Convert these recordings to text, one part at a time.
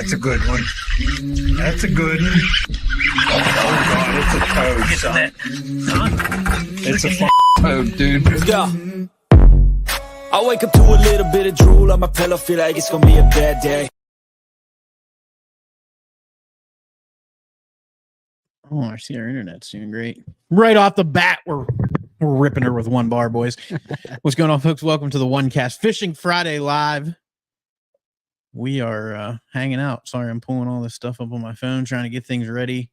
That's a good one. That's a good one. Oh, God, it's a toad, son. It's a toad, dude. Yeah. I wake up to a little bit of drool on my pillow, feel like it's gonna be a bad day. Oh, I see our internet's doing great. Right off the bat, we're ripping her with one bar, boys. What's going on, folks? Welcome to the One Cast Fishing Friday Live. We are hanging out. Sorry, I'm pulling all this stuff up on my phone, trying to get things ready.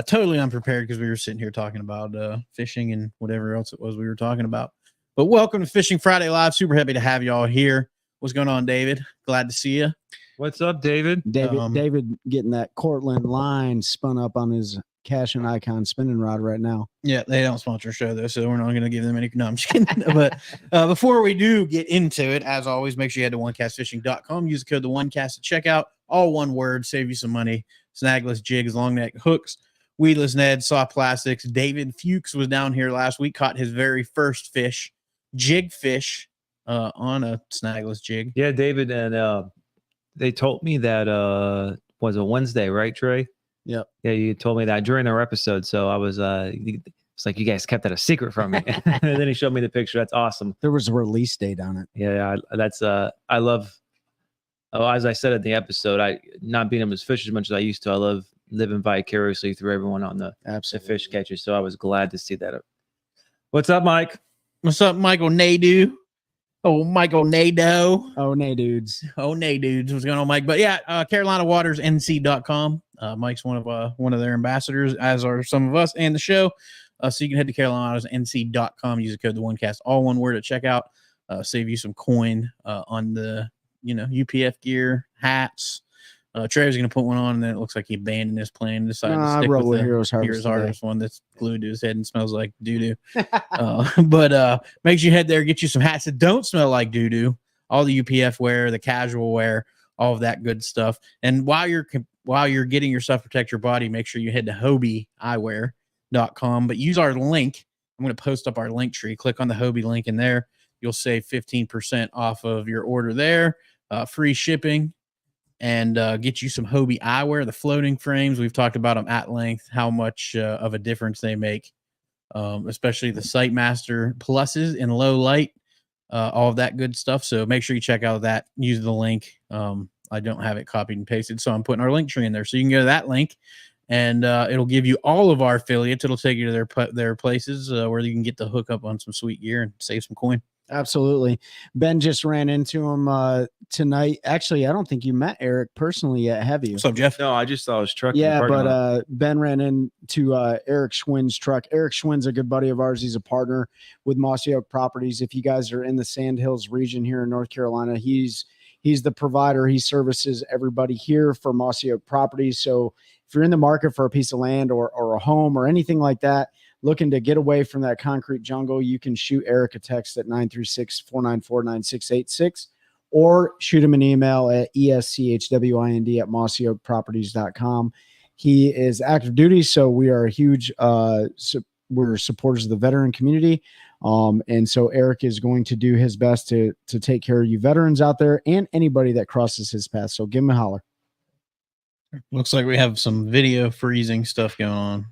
Totally unprepared because we were sitting here talking about fishing and whatever else it was we were talking about. But welcome to Fishing Friday Live. Super happy to have y'all here. What's going on, David? Glad to see you. What's up, David? David getting that Cortland line spun up on his Cash and Icon spinning rod right now. Yeah, they don't sponsor a show though, so we're not going to give them any. No, I'm just kidding. But before we do get into it, as always, make sure you head to onecastfishing.com. Use the code the OneCast to checkout. All one word, save you some money. Snagless jigs, long neck hooks, weedless Ned, soft plastics. David Fuchs was down here last week, caught his very first fish, jig fish, on a snagless jig. Yeah, David, and they told me that was a Wednesday, right, Trey? Yep. Yeah, you told me that during our episode. So I was it's like you guys kept that a secret from me. And then he showed me the picture. That's awesome. There was a release date on it. Yeah, that's I love. Oh, as I said in the episode, I not being able to fish as much as I used to. I love living vicariously through everyone on the fish catchers. So I was glad to see that. What's up, Mike? What's up, Michael Nadeau? Oh, Michael Nadeau. Oh, nay, dudes. Oh, nay, dudes. What's going on, Mike? But yeah, CarolinaWatersNC.com. Mike's one of their ambassadors, as are some of us and the show. So you can head to CarolinaWatersNC.com. Use the code the OneCast, all one word at checkout. Save you some coin on the UPF gear, hats. Trey's going to put one on, and then it looks like he abandoned his plan and decided to stick with the Heroes Harvest one that's glued to his head and smells like doo-doo. But make sure you head there, get you some hats that don't smell like doo-doo, all the UPF wear, the casual wear, all of that good stuff. And while you're getting your stuff to protect your body, make sure you head to HobieEyewear.com. But use our link. I'm going to post up our link tree. Click on the Hobie link in there. You'll save 15% off of your order there. Free shipping. And get you some Hobie eyewear, the floating frames. We've talked about them at length, how much of a difference they make, especially the Sightmaster Pluses in low light, all of that good stuff. So make sure you check out that. Use the link. I don't have it copied and pasted, so I'm putting our link tree in there. So you can go to that link, and it'll give you all of our affiliates. It'll take you to their places where you can get the hook up on some sweet gear and save some coin. Absolutely. Ben just ran into him tonight. Actually, I don't think you met Eric personally yet, have you? What's up, Jeff? No, I just saw his truck. Yeah, but Ben ran into Eric Schwinn's truck. Eric Schwinn's a good buddy of ours. He's a partner with Mossy Oak Properties. If you guys are in the Sandhills region here in North Carolina, he's the provider. He services everybody here for Mossy Oak Properties. So if you're in the market for a piece of land or a home or anything like that, looking to get away from that concrete jungle, you can shoot Eric a text at 936-494-9686 or shoot him an email at eschwind@mossyoakproperties.com. He is active duty, so we are a huge we're supporters of the veteran community. And so Eric is going to do his best to take care of you veterans out there and anybody that crosses his path. So give him a holler. Looks like we have some video freezing stuff going on.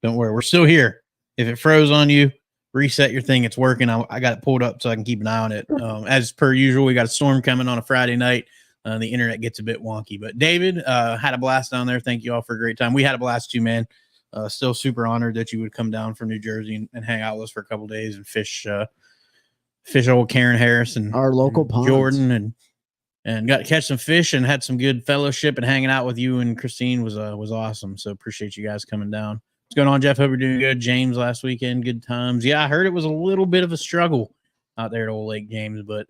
Don't worry, we're still here. If it froze on you, reset your thing. It's working. I got it pulled up so I can keep an eye on it. As per usual, we got a storm coming on a Friday night. The internet gets a bit wonky. But David had a blast down there. Thank you all for a great time. We had a blast too, man. Still super honored that you would come down from New Jersey and hang out with us for a couple of days and fish old Karen Harris and our local ponds. Jordan and got to catch some fish and had some good fellowship, and hanging out with you and Christine was awesome. So appreciate you guys coming down. What's going on, Jeff? Hope you're doing good. James last weekend, good times. Yeah, I heard it was a little bit of a struggle out there at Old Lake James, but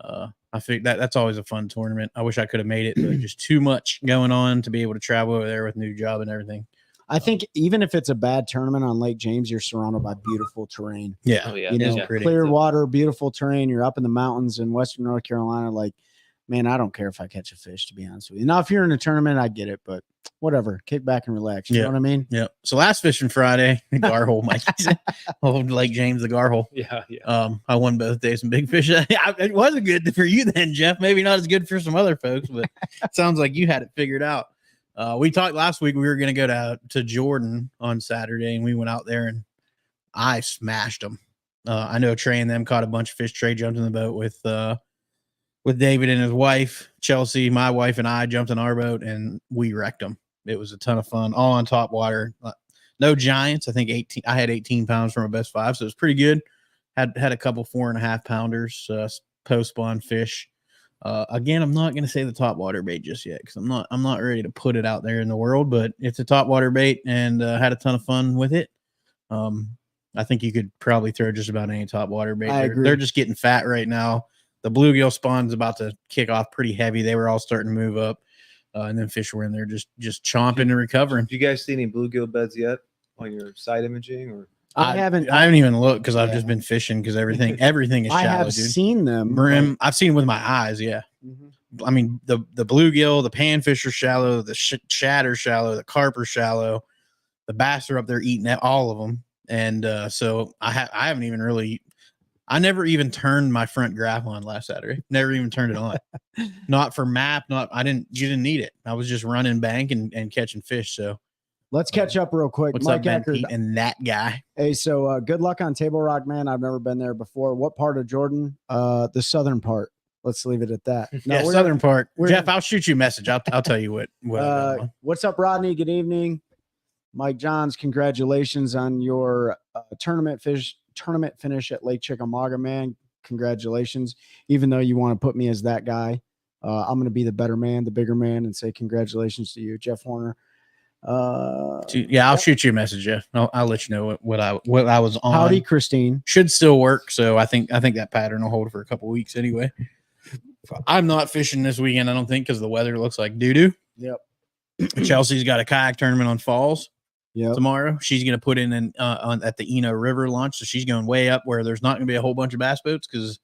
I think that's always a fun tournament. I wish I could have made it, but just too much going on to be able to travel over there with new job and everything. I think even if it's a bad tournament on Lake James, you're surrounded by beautiful terrain. Yeah. Oh, yeah. You know, Yeah. clear water, beautiful terrain. You're up in the mountains in Western North Carolina. Like, man, I don't care if I catch a fish, to be honest with you. Now, if you're in a tournament, I get it, but whatever, kick back and relax. You Yeah. know what I mean? Yep. So last fishing Friday, the gar hole, Mike. Old Lake James, the gar hole. Yeah, yeah. I won both days some big fish. It wasn't good for you then, Jeff. Maybe not as good for some other folks, but it sounds like you had it figured out. We talked last week. We were going to go to Jordan on Saturday, and we went out there and I smashed them. I know Trey and them caught a bunch of fish. Trey jumped in the boat with David and his wife, Chelsea. My wife and I jumped in our boat and we wrecked them. It was a ton of fun, all on top water. No giants. I think 18. I had 18 pounds from a best 5, so it was pretty good. Had a couple 4.5 pounders, post spawn fish. Again, I'm not going to say the top water bait just yet because I'm not ready to put it out there in the world, but it's a top water bait and had a ton of fun with it. I think you could probably throw just about any top water bait. They're just getting fat right now. The bluegill spawn's about to kick off pretty heavy. They were all starting to move up, and then fish were in there just chomping and recovering. Have you guys seen any bluegill beds yet on your side imaging? Or I haven't even looked because I've just been fishing because everything is shallow. I have dude. seen them. Brim. I've seen them with my eyes. Yeah. Mm-hmm. I mean, the bluegill, the panfish are shallow, the shad are shallow, the carp are shallow, the bass are up there eating all of them. And so I haven't even really, I never even turned my front graph on last Saturday. Never even turned it on. Not for map. You didn't need it. I was just running bank and catching fish. So let's catch up real quick. What's Mike up, Ben Eckert, Pete and that guy? Hey, so good luck on Table Rock, man. I've never been there before. What part of Jordan? The southern part. Let's leave it at that. No, Yeah, southern part. Jeff, I'll shoot you a message. I'll tell you what. What's up, Rodney? Good evening. Mike Johns, congratulations on your tournament finish at Lake Chickamauga, man. Congratulations. Even though you want to put me as that guy, I'm going to be the better man, the bigger man, and say congratulations to you, Jeff Horner. Yeah, I'll shoot you a message, Jeff. I'll let you know what I was on. Howdy, Christine. Should still work, so I think that pattern will hold for a couple weeks anyway. I'm not fishing this weekend, I don't think, because the weather looks like doo-doo. Yep. Chelsea's got a kayak tournament on Falls tomorrow. She's going to put in at the Eno River launch, so she's going way up where there's not going to be a whole bunch of bass boats because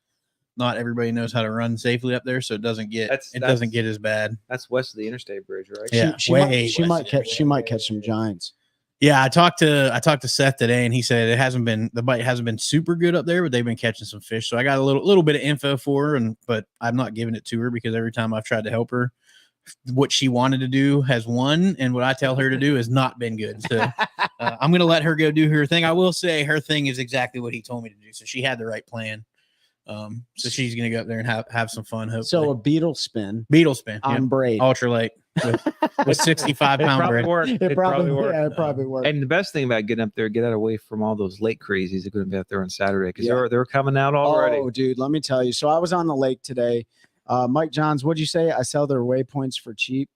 not everybody knows how to run safely up there, so it doesn't get as bad. That's west of the interstate bridge, right? Yeah, she might catch some giants. Yeah, I talked to Seth today, and he said the bite hasn't been super good up there, but they've been catching some fish. So I got a little bit of info for her, but I'm not giving it to her because every time I've tried to help her, what she wanted to do has won, and what I tell her to do has not been good. So I'm going to let her go do her thing. I will say her thing is exactly what he told me to do. So she had the right plan. So she's going to go up there and have some fun. Hopefully. So a beetle spin on braid, ultralight with 65 pound braid. It probably worked. Yeah, it probably worked. And the best thing about getting up there, get out away from all those lake crazies that are going to be out there on Saturday because they're coming out already. Oh, dude, let me tell you. So I was on the lake today. Mike Johns, what'd you say? I sell their waypoints for cheap.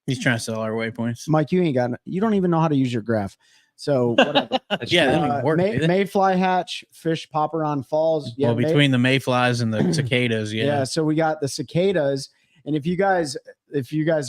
He's trying to sell our waypoints. Mike, you don't even know how to use your graph. So whatever. Mayfly hatch, fish popper on Falls. Yeah, well, between the mayflies and the cicadas, yeah. So we got the cicadas, and if you guys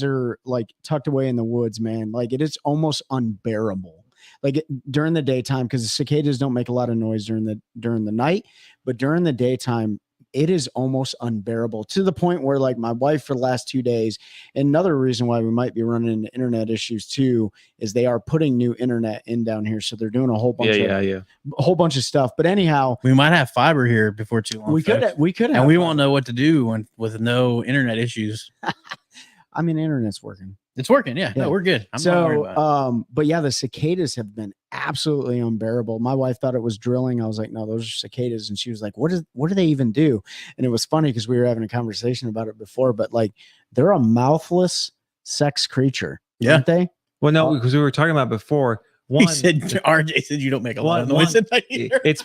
are like tucked away in the woods, man, like it is almost unbearable. Like during the daytime, because the cicadas don't make a lot of noise during the night, but during the daytime, it is almost unbearable to the point where like my wife for the last 2 days, and another reason why we might be running into internet issues too, is they are putting new internet in down here. So they're doing a whole bunch of stuff. But anyhow, we might have fiber here before too long. We could have, and we won't know what to do with no internet issues. I mean, internet's working. It's working. Yeah. No, we're good. I'm not worried about it. But yeah, the cicadas have been absolutely unbearable. My wife thought it was drilling. I was like, no, those are cicadas. And she was like, what do they even do? And it was funny because we were having a conversation about it before, but like they're a mouthless sex creature. Yeah. Aren't they? Well, no, because we were talking about before. RJ said you don't make a lot of noise. It's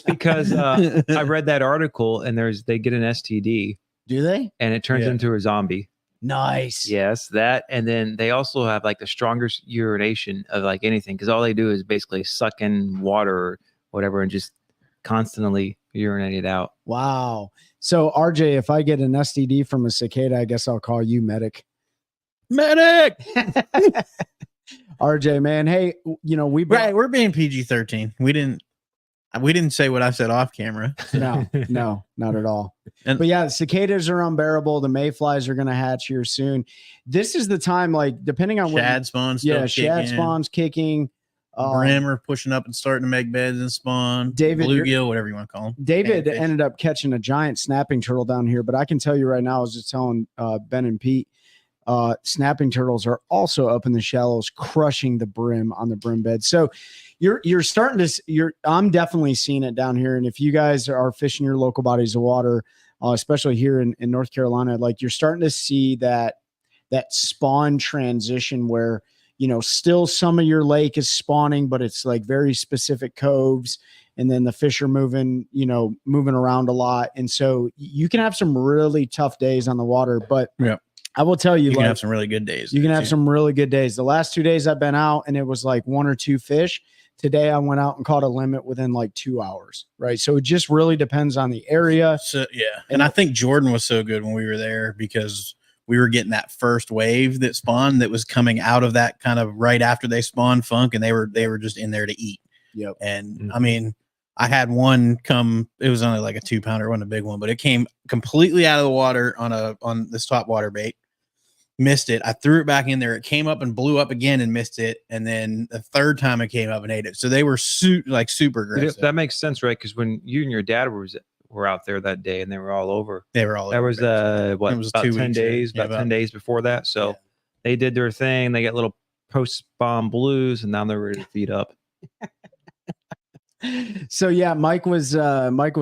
because I read that article and they get an STD. Do they? And it turns into a zombie. Nice. Yes, that. And then they also have like the strongest urination of like anything because all they do is basically suck in water or whatever and just constantly urinate it out. Wow. So RJ, if I get an STD from a cicada, I guess I'll call you medic. Medic. RJ, man. Hey, we're being PG-13. We didn't. We didn't say what I said off camera. No, not at all. And- But yeah, cicadas are unbearable. The mayflies are going to hatch here soon. This is the time, like, depending on Shad spawns. Still yeah, shad kicking. spawns kicking. Brim are pushing up and starting to make beds and spawn. David, bluegill, whatever you want to call them. David Panfish. ended up catching a giant snapping turtle down here, but I can tell you right now, I was just telling Ben and Pete, snapping turtles are also up in the shallows, crushing the brim on the brim bed. So you're starting to I'm definitely seeing it down here. And if you guys are fishing your local bodies of water, especially here in North Carolina, like, you're starting to see that spawn transition where, still some of your lake is spawning, but it's like very specific coves. And then the fish are moving around a lot. And so you can have some really tough days on the water, but yeah, I will tell you, you can have some really good days. You can have some really good days. The last 2 days I've been out and it was like 1 or 2 fish. Today I went out and caught a limit within like 2 hours. Right. So it just really depends on the area. So, yeah. And I think Jordan was so good when we were there because we were getting that first wave that spawned that was coming out of that kind of right after they spawned funk, and they were just in there to eat. Yep. And I mean, I had one come, it was only like a 2-pounder, it wasn't a big one, but it came completely out of the water on this top water bait. Missed it. I threw it back in there. It came up and blew up again and missed it. And then the third time it came up and ate it. So they were super aggressive. That makes sense, right? Because when you and your dad were out there that day and they were all over. They were all that over. was It was about 2 10 weeks, days, yeah, about 10 days before that. So they did their thing. They got little post-spawn blues, and now they're ready to feed up. So yeah, Mike was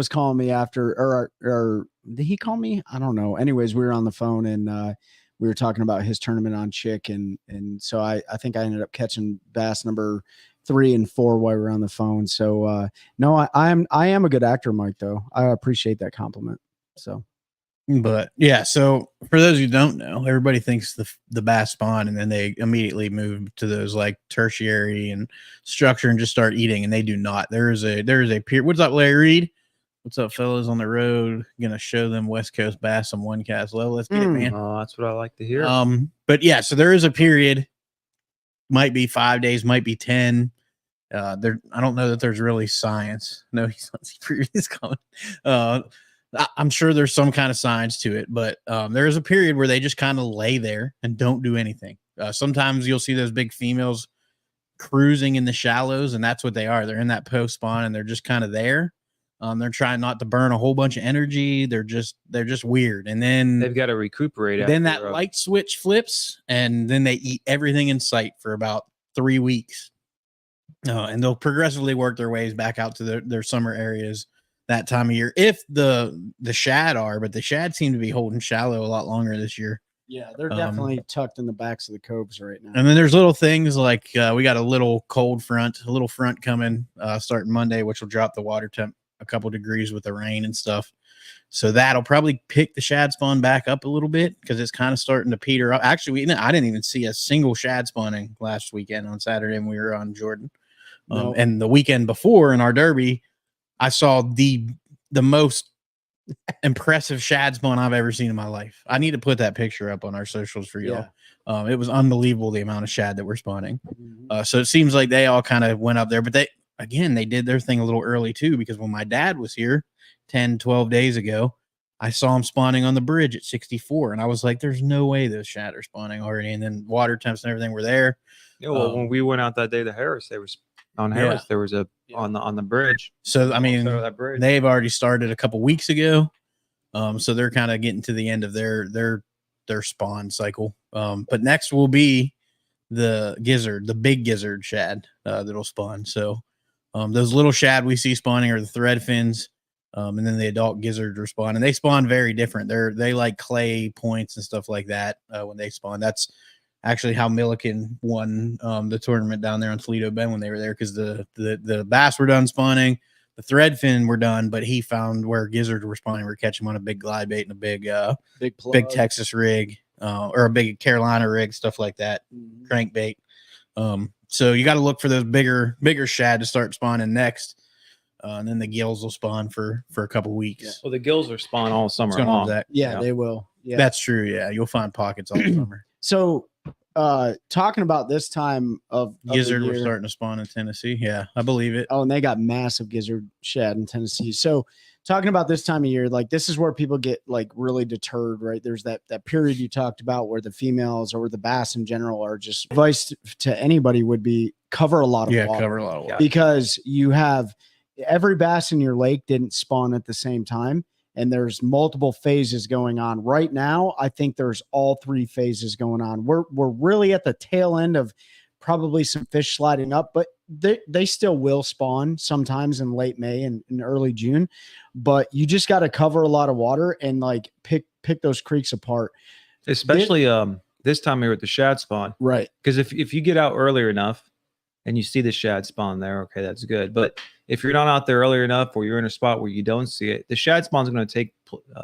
calling me after, or did he call me? I don't know. Anyways, we were on the phone and we were talking about his tournament on Chick, and so I think I ended up catching bass number 3 and 4 while we were on the phone. So no, I am a good actor, Mike, though. I appreciate that compliment. So, but yeah, so for those who don't know, everybody thinks the bass spawn and then they immediately move to those like tertiary and structure and just start eating, and they do not. There is a period. What's up, Larry Reed? What's up, fellas on the road? Gonna show them West Coast bass on one cast level. Let's get it, man. Oh, that's what I like to hear. But yeah, so there is a period, might be 5 days, might be 10. I don't know that there's really science. No, he's not serious comment. I'm sure there's some kind of science to it, but there is a period where they just kind of lay there and don't do anything. Sometimes you'll see those big females cruising in the shallows, and that's what they are. They're in that post spawn and they're just kind of there. They're trying not to burn a whole bunch of energy. They're just weird. And then they've got to recuperate. Then that light switch flips, and then they eat everything in sight for about 3 weeks. And they'll progressively work their ways back out to their summer areas that time of year. If the shad are, but the shad seem to be holding shallow a lot longer this year. Yeah, they're definitely tucked in the backs of the coves right now. And then there's little things like we got a little cold front, a little front coming starting Monday, which will drop the water temp a couple degrees with the rain and stuff. So that'll probably pick the shad spawn back up a little bit because it's kind of starting to peter up. Actually, I didn't even see a single shad spawning last weekend on Saturday when we were on Jordan. No. And the weekend before in our derby, I saw the most impressive shad spawn I've ever seen in my life. I need to put that picture up on our socials for y'all. It was unbelievable the amount of shad that were spawning. So it seems like they all kind of went up there, but they did their thing a little early too, because when my dad was here 10, 12 days ago, I saw him spawning on the bridge at 64. And I was like, there's no way those shad are spawning already. And then water temps and everything were there. Yeah, well, when we went out that day to Harris, there was on Harris, there was on the bridge. So I mean, that bridge. They've already started a couple weeks ago. So they're kind of getting to the end of their spawn cycle. But next will be the gizzard, the big gizzard shad that'll spawn. So those little shad we see spawning are the thread fins. And then the adult gizzards are spawn, and they spawn very different. They like clay points and stuff like that when they spawn. That's actually how Milliken won the tournament down there on Toledo Bend when they were there, because the bass were done spawning, the thread fin were done, but he found where gizzards were spawning. We're catching them on a big glide bait and a big Texas rig or a big Carolina rig, stuff like that, crankbait. So you got to look for those bigger shad to start spawning next. And then the gills will spawn for a couple weeks. Yeah. Well, the gills are spawn all summer What's going on, long. Zach? Yeah, they will. Yeah, that's true. Yeah, you'll find pockets all summer. So talking about this time of the Gizzard were year- starting to spawn in Tennessee. Yeah, I believe it. Oh, and they got massive gizzard shad in Tennessee. So talking about this time of year, like this is where people get like really deterred, right? There's that period you talked about where the females or the bass in general are just advice to anybody would be cover a lot of Yeah, water. cover a lot of water. Because you have every bass in your lake didn't spawn at the same time. And there's multiple phases going on right now. I think there's all 3 phases going on. We're really at the tail end of probably some fish sliding up, but they still will spawn sometimes in late May and in early June. But you just got to cover a lot of water and like pick those creeks apart. Especially this time of year with the shad spawn. Right. Because if you get out earlier enough and you see the shad spawn there, okay, that's good. But if you're not out there earlier enough, or you're in a spot where you don't see it, the shad spawn is going to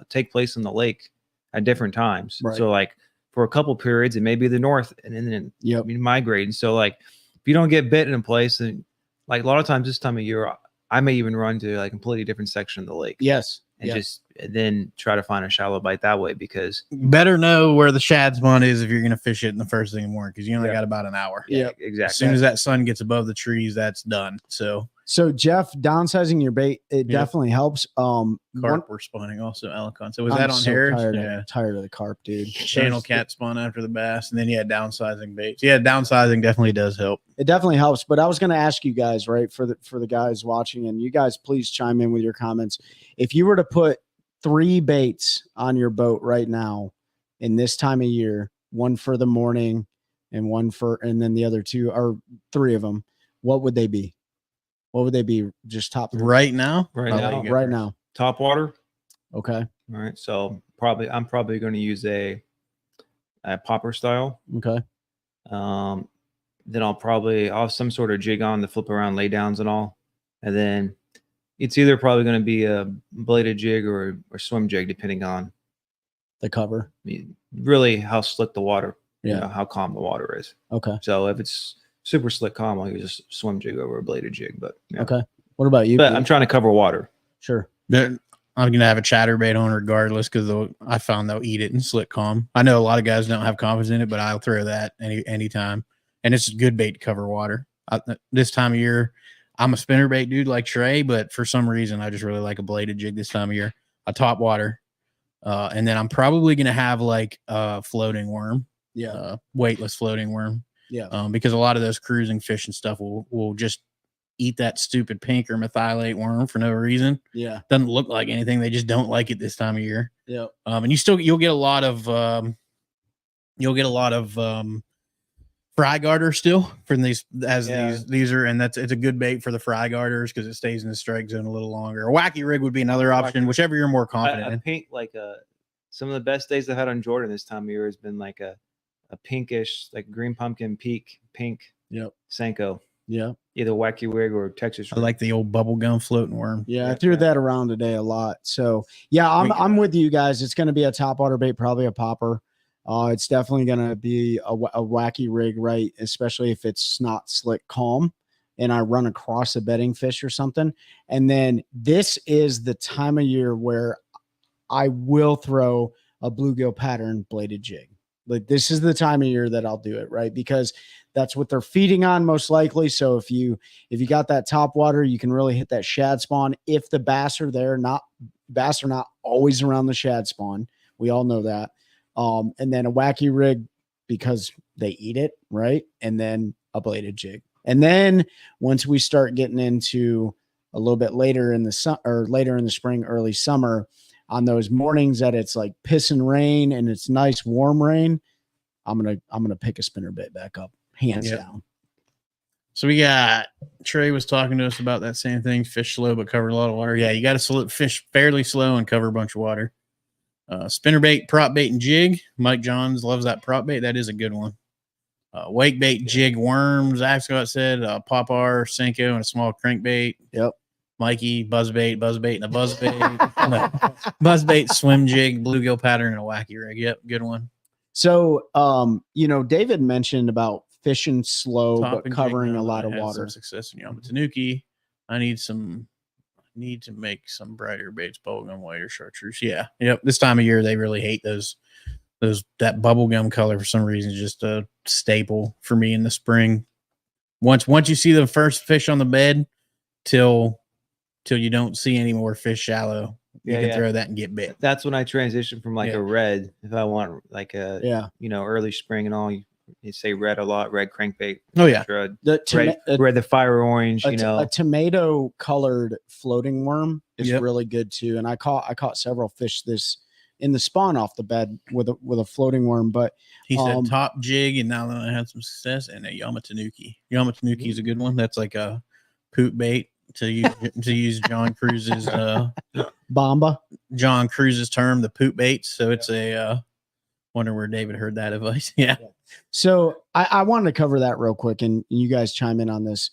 take place in the lake at different times. Right. So like for a couple periods, it may be the north, and then Yep. migrate. And so like if you don't get bit in a place, and like a lot of times this time of year, I may even run to like a completely different section of the lake. Yes. And Yeah. just then try to find a shallow bite that way, because Better know where the shad spawn is if you're going to fish it in the first thing in the morning, because you only got about an hour. Yep. exactly. As soon as that sun gets above the trees, that's done. So So Jeff, downsizing your bait, it Yeah. definitely helps. carp One- were spawning also Alicon. So was I'm that on so Harris? tired, Yeah. tired of the carp, dude. Channel There's- cat spawn after the bass, and then you had downsizing baits. Yeah, downsizing definitely does help. It definitely helps. But I was going to ask you guys, right, for the guys watching, and you guys please chime in with your comments. If you were to put 3 baits on your boat right now in this time of year, one for the morning and and then the other 2 or 3 of them, what would they be? What would they be? Just top 3 Right now, Right I'll now. let you go right first. now. top water. Okay. All right. So I'm probably going to use a popper style. Okay. Then I'll have some sort of jig on to flip around lay downs and all. And then it's either probably going to be a bladed jig or swim jig, depending on The cover. really how slick the water, Yeah. how calm the water is. Okay. So if it's super slick calm, I'll use a swim jig over a bladed jig. But yeah. Okay. What about you? But Pete? I'm trying to cover water. Sure. I'm gonna have a chatterbait on regardless, because I found they'll eat it in slick calm. I know a lot of guys don't have confidence in it, but I'll throw that anytime, and it's a good bait to cover water. This time of year, I'm a spinnerbait dude like Trey, but for some reason I just really like a bladed jig this time of year. A top water, and then I'm probably gonna have like a floating worm, Yeah. weightless floating worm. Yeah. Because a lot of those cruising fish and stuff will just eat that stupid pink or methylate worm for no reason. Yeah. Doesn't look like anything. They just don't like it this time of year. Yeah. And you'll get a lot of fry garter still from these these are, and it's a good bait for the fry garters because it stays in the strike zone a little longer. A wacky rig would be another option, whichever you're more confident I in. paint like some of the best days I've had on Jordan this time of year has been like a pinkish, like green pumpkin pink Yep. Senko, Yeah. either wacky rig or Texas I rig. like the old bubble gum floating worm. Yeah, I Yeah, threw yeah. that around today a lot. So yeah, I'm with you guys. It's going to be a top water bait, probably a popper. It's definitely going to be a wacky rig, right? Especially if it's not slick calm and I run across a bedding fish or something. And then this is the time of year where I will throw a bluegill pattern bladed jig. Like this is the time of year that I'll do it, right? Because that's what they're feeding on most likely. So if you got that top water, you can really hit that shad spawn. If the bass are there, bass are not always around the shad spawn. We all know that. And then a wacky rig because they eat it, right? And then a bladed jig. And then once we start getting into a little bit later in the later in the spring, early summer, on those mornings that it's like pissing rain and it's nice warm rain, I'm gonna pick a spinnerbait back up, hands down. So we got Trey was talking to us about that same thing. Fish slow but cover a lot of water. Yeah, you got to fish fairly slow and cover a bunch of water. Spinnerbait, prop bait, and jig. Mike Johns loves that prop bait. That is a good one. Wake bait, jig, worm. Zach Scott said popper, Senko, and a small crankbait. Yep. Mikey, buzzbait, and a buzzbait. No, buzzbait, swim jig, bluegill pattern, and a wacky rig. Yep, good one. So, David mentioned about fishing slow Top but and covering jig, a lot I of had water. some success in Yamatanuki. I need to make some brighter baits, bubblegum white or chartreuse. Yeah. Yep. This time of year, they really hate those that bubblegum color for some reason is just a staple for me in the spring. Once you see the first fish on the bed, till you don't see any more fish shallow, you can throw that and get bit. That's when I transition from like a red, if I want like a early spring and all. You say red a lot, red crankbait. Oh yeah, red, the fire orange. A tomato colored floating worm is really good too. And I caught several fish in the spawn off the bed with a floating worm. But he said top jig, and now that I had some success, and a Yamatanuki. Yamatanuki is a good one. That's like a poop bait to use John Cruise's Bomba. John Cruise's term, the poop baits. So it's a wonder where David heard that advice. Yeah. So I wanted to cover that real quick, and you guys chime in on this.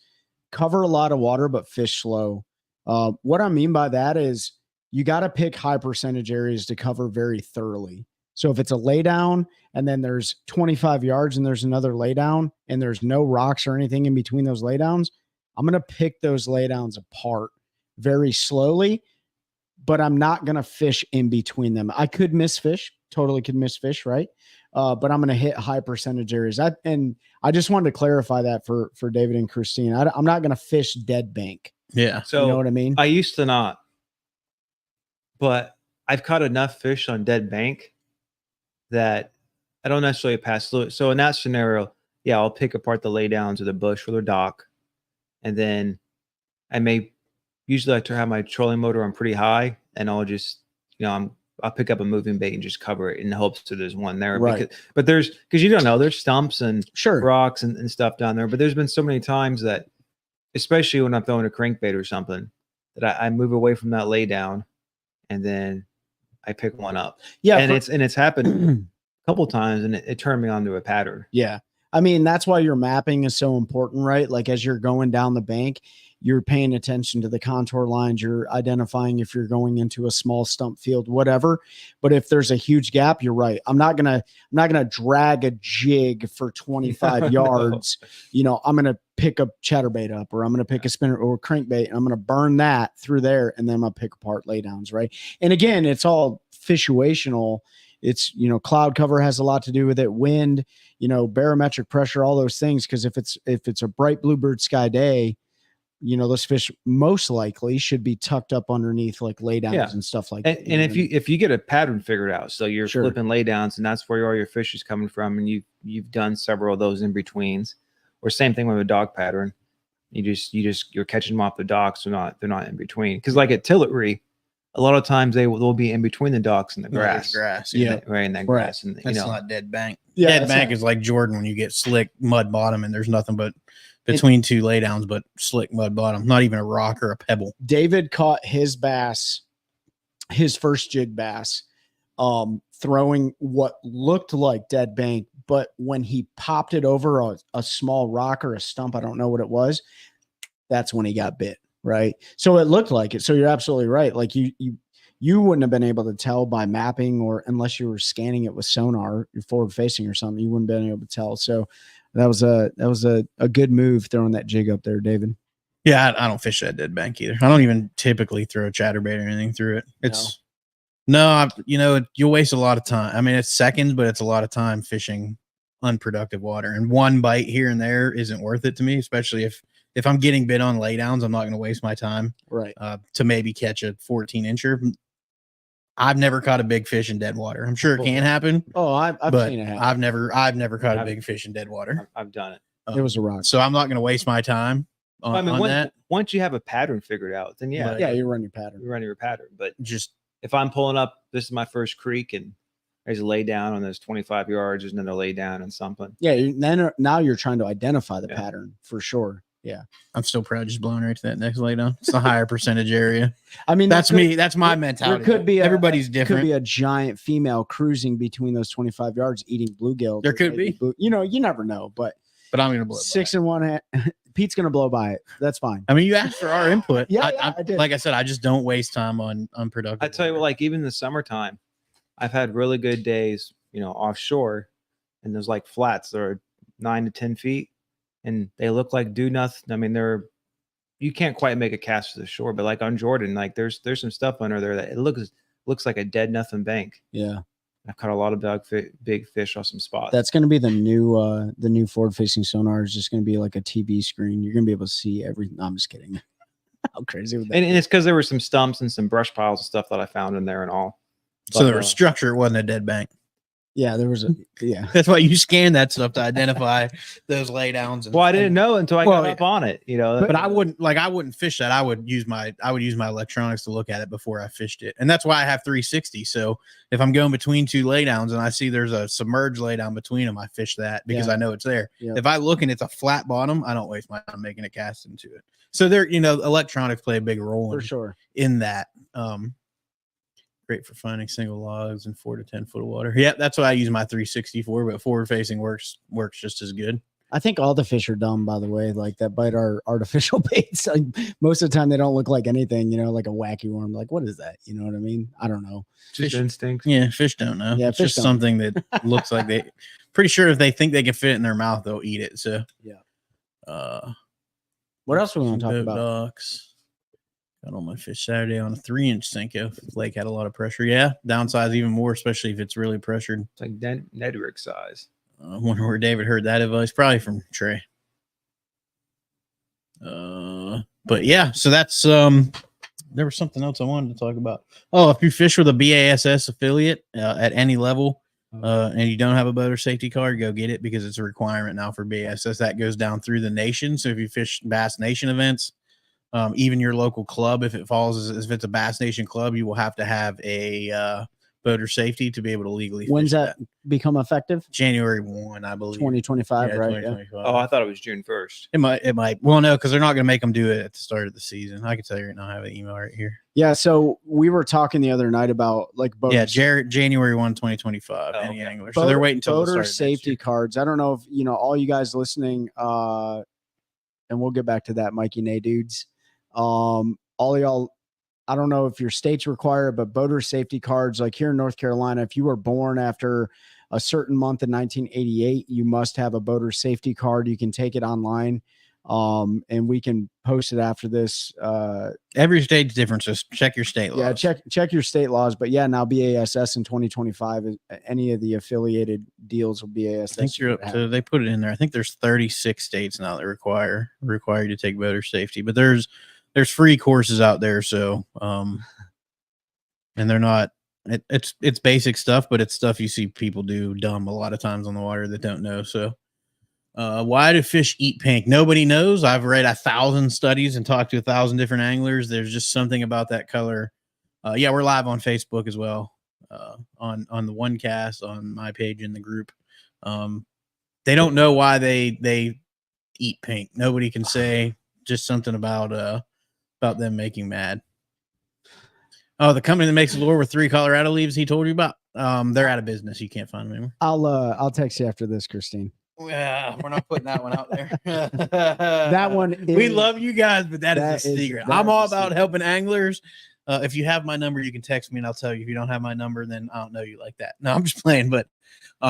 Cover a lot of water, but fish slow. What I mean by that is you got to pick high percentage areas to cover very thoroughly. So if it's a laydown and then there's 25 yards and there's another laydown and there's no rocks or anything in between those laydowns, I'm going to pick those laydowns apart very slowly, but I'm not going to fish in between them. I could miss fish, totally could miss fish, right? But I'm going to hit high percentage areas. And I just wanted to clarify that for David and Christine. I'm not going to fish dead bank. Yeah. So you know what I mean? I used to not, but I've caught enough fish on dead bank that I don't necessarily pass through it. So in that scenario, I'll pick apart the laydowns of the bush or the dock. And then I may usually like to have my trolling motor on pretty high, and I'll just, I'll pick up a moving bait and just cover it in the hopes that there's one there. Right. Because you don't know, there's stumps and sure rocks and stuff down there. But there's been so many times that, especially when I'm throwing a crankbait or something, that I move away from that lay down and then I pick one up. Yeah. And it's happened a couple times, and it turned me onto a pattern. Yeah. I mean, that's why your mapping is so important, right? Like as you're going down the bank, you're paying attention to the contour lines. You're identifying if you're going into a small stump field, whatever. But if there's a huge gap, you're right. I'm not gonna drag a jig for 25 yards. I'm gonna pick a chatterbait up, or I'm gonna pick a spinner or crankbait, and I'm gonna burn that through there, and then I'm gonna pick apart laydowns, right? And again, it's all fissuational. It's, cloud cover has a lot to do with it. Wind, barometric pressure, all those things. Because if it's a bright bluebird sky day, those fish most likely should be tucked up underneath like laydowns and stuff like that. And if you get a pattern figured out, so you're flipping laydowns, and that's where all your fish is coming from, and you've done several of those in betweens, or same thing with a dock pattern. You're catching them off the docks. They're not in between. Because like at Tillery, a lot of times they'll be in between the docks and the grass. Grass. Yeah. Right. And then grass. And that's not dead bank. Yeah, dead bank is like Jordan when you get slick mud bottom and there's nothing but between two laydowns, but slick mud bottom, not even a rock or a pebble. David caught his bass, his first jig bass, throwing what looked like dead bank, but when he popped it over a small rock or a stump, I don't know what it was, that's when he got bit. Right. So it looked like it. So you're absolutely right. Like you wouldn't have been able to tell by mapping, or unless you were scanning it with sonar, you're forward facing or something, you wouldn't have been able to tell. So that was a good move throwing that jig up there, David. Yeah. I don't fish that dead bank either. I don't even typically throw a chatterbait or anything through it. You'll waste a lot of time. I mean, it's seconds, but it's a lot of time fishing unproductive water, and one bite here and there isn't worth it to me, especially if I'm getting bit on laydowns. I'm not going to waste my time to maybe catch a 14-incher. I've never caught a big fish in dead water. I'm sure it can happen. Oh, I've seen it happen. I've never caught a big fish in dead water. I've done it. It was a rock. So I'm not going to waste my time on that. Once you have a pattern figured out, then you run your pattern. You run your pattern. But just if I'm pulling up, this is my first creek, and there's a lay down on those 25 yards, there's another lay down and something. Yeah. Now you're trying to identify the pattern for sure. Yeah. I'm still proud just blowing right to that next laydown. It's a higher percentage area. I mean, that's me. That's my mentality. There could be everybody's different. Could be a giant female cruising between those 25 yards eating bluegill. There could be. You never know. But I'm going to blow 6 and 1. Pete's going to blow by it. That's fine. I mean, you asked for our input. I did. Like I said, I just don't waste time on unproductive. I tell you what, like even in the summertime, I've had really good days, offshore, and there's like flats that are 9 to 10 feet. And they look like do nothing. I mean, you can't quite make a cast to the shore, but like on Jordan, like there's some stuff under there that it looks like a dead nothing bank. Yeah. I've caught a lot of big fish off some spots. That's going to be the new forward facing sonar. Is just going to be like a TV screen. You're going to be able to see everything. No, I'm just kidding. How crazy would that and be? it's because there were some stumps and some brush piles and stuff that I found in there and all. So there was structure. It wasn't a dead bank. Yeah, there was a That's why you scan that stuff to identify those laydowns. Well, I didn't know until I got up on it. But I wouldn't fish that. I would use my electronics to look at it before I fished it, and that's why I have 360. So if I'm going between two laydowns and I see there's a submerged laydown between them, I fish that because I know it's there. Yeah. If I look and it's a flat bottom, I don't waste my time making a cast into it. So there, electronics play a big role for sure in that. Great for finding single logs in 4 to 10 foot of water. Yeah, that's what I use my 360 for, but forward facing works just as good. I think all the fish are dumb, by the way, like that bite our artificial baits. Like, most of the time they don't look like anything, like a wacky worm. Like, what is that? You know what I mean? I don't know. Just instinct. Yeah, fish don't know. Yeah, it's just something that looks like they pretty sure if they think they can fit it in their mouth, they'll eat it. So what else do we want to talk about? Docks. Got all my fish Saturday on a 3-inch Senko. Lake had a lot of pressure. Yeah, downsize even more, especially if it's really pressured. It's like Ned rig size. I wonder where David heard that advice. Probably from Trey. But yeah, so that's there was something else I wanted to talk about. Oh, if you fish with a BASS affiliate at any level, and you don't have a boater safety card, go get it because it's a requirement now for BASS. That goes down through the nation. So if you fish Bass Nation events, even your local club, if it's a Bass Nation club, you will have to have a boater safety to be able to legally. When's that become effective? January 1, I believe. 2025, Yeah, right? 2025. Oh, I thought it was June 1st. It might. Well, no, because they're not going to make them do it at the start of the season. I can tell you right now. I have an email right here. Yeah. So we were talking the other night about like boaters. Yeah, January 1, 2025. Any angler. So they're waiting until boater safety cards. I don't know if all you guys listening, and we'll get back to that, Mikey Nay dudes. All y'all, I don't know if your states require it, but boater safety cards, like here in North Carolina, if you were born after a certain month in 1988, you must have a boater safety card. You can take it online. And we can post it after this. Every state's different, so check your state laws. Yeah, check your state laws. But yeah, now BASS in 2025, any of the affiliated deals with BASS. I think you're up to, they put it in there. I think there's 36 states now that require you to take boater safety, but there's free courses out there. So, and they're not, it's basic stuff, but it's stuff you see people do dumb a lot of times on the water that don't know. So, why do fish eat pink? Nobody knows. I've read 1,000 studies and talked to 1,000 different anglers. There's just something about that color. Yeah, we're live on Facebook as well. On the one cast on my page in the group. They don't know why they eat pink. Nobody can say. Just something about them making mad. Oh, the company that makes lure with 3 Colorado leaves he told you about. They're out of business. You can't find them anymore. I'll text you after this, Christine. Yeah, we're not putting that one out there. That one we love you guys, but that is a secret. I'm all about helping anglers. If you have my number, you can text me and I'll tell you. If you don't have my number, then I don't know you like that. No, I'm just playing. But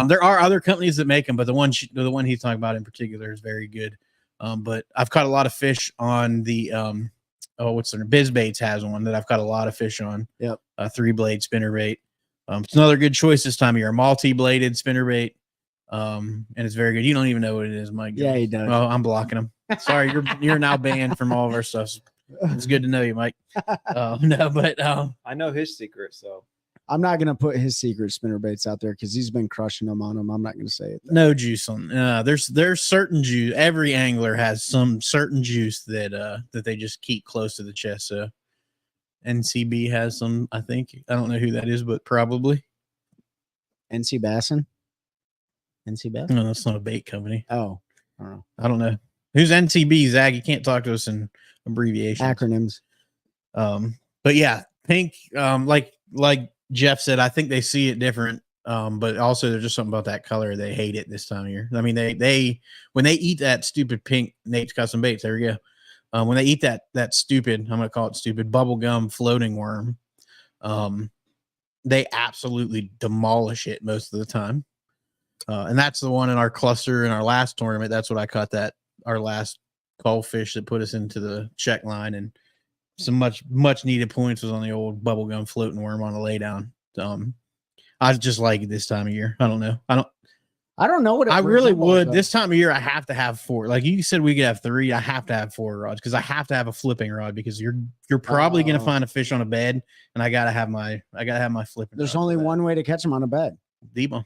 there are other companies that make them, but the one he's talking about in particular is very good. But I've caught a lot of fish on the what's their name? BizBaits has one that I've caught a lot of fish on. Yep. 3-blade spinnerbait. It's another good choice this time of year. Multi-bladed spinnerbait. And it's very good. You don't even know what it is, Mike. Yeah, he does. Oh, I'm blocking him. Sorry, you're now banned from all of our stuff. It's good to know you, Mike. No, but I know his secret, so I'm not gonna put his secret spinner baits out there because he's been crushing them on them. I'm not gonna say it. No juice on. There's certain juice. Every angler has some certain juice that they just keep close to the chest. So NCB has some. I think I don't know who that is, but probably NC Bassin. NC Bass? No, that's not a bait company. Oh, I don't know. Who's NCB, Zach? You can't talk to us in abbreviations. Acronyms. But yeah, pink, like Jeff said, I think they see it different. But also there's just something about that color. They hate it this time of year. I mean, they when they eat that stupid pink Nate's Custom Baits, there we go. When they eat that stupid, I'm gonna call it stupid bubblegum floating worm, they absolutely demolish it most of the time. And that's the one in our cluster in our last tournament. That's what I caught our last call fish that put us into the check line, and some much needed points was on the old bubblegum floating worm on a laydown. I just like it this time of year. I don't know. I don't know what I really resembles, would. though. This time of year, I have to have 4. Like you said, we could have 3. I have to have 4 rods because I have to have a flipping rod because you're probably gonna find a fish on a bed, and I gotta have my flipping. There's rod only for that. one way to catch them on a bed. D-bomb.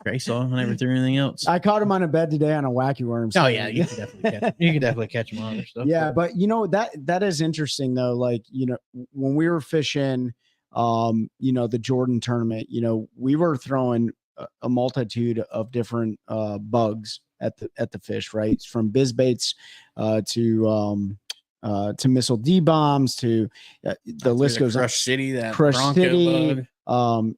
Gray saw. I never threw anything else. I caught him on a bed today on a wacky worm. Oh yeah, you can definitely catch them on other stuff. Yeah, but you know that is interesting though. Like, you know, when we were fishing you know, the Jordan tournament, you know, we were throwing a multitude of different bugs at the fish, right? From biz baits to missile D bombs to the list goes on. Crush City, that Crush Bronco City, bug.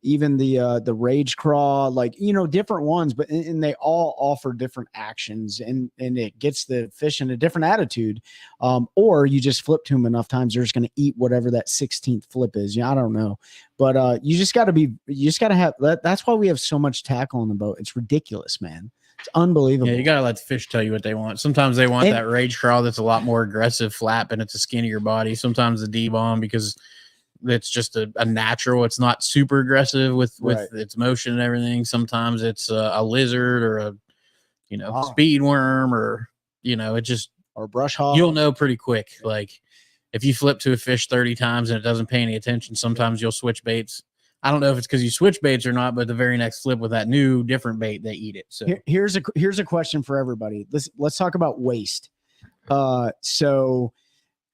even the Rage Craw, like, you know, different ones, but and they all offer different actions, and it gets the fish in a different attitude. Or you just flip to them enough times, they're just going to eat whatever that 16th flip is. Yeah, I don't know, but you just got to have that. That's why we have so much tackle on the boat. It's ridiculous, man. It's unbelievable. Yeah, you gotta let the fish tell you what they want. Sometimes they want that Rage Crawl that's a lot more aggressive flap and it's a skinnier body. Sometimes the D-bomb because it's just a natural. It's not super aggressive with its motion and everything. Sometimes it's a lizard or a speed worm or it just or brush hog. You'll know pretty quick. Like if you flip to a fish 30 times and it doesn't pay any attention, sometimes you'll switch baits. I don't know if it's because you switch baits or not, but the very next flip with that new different bait, they eat it. So here's a question for everybody. Let's talk about waste. So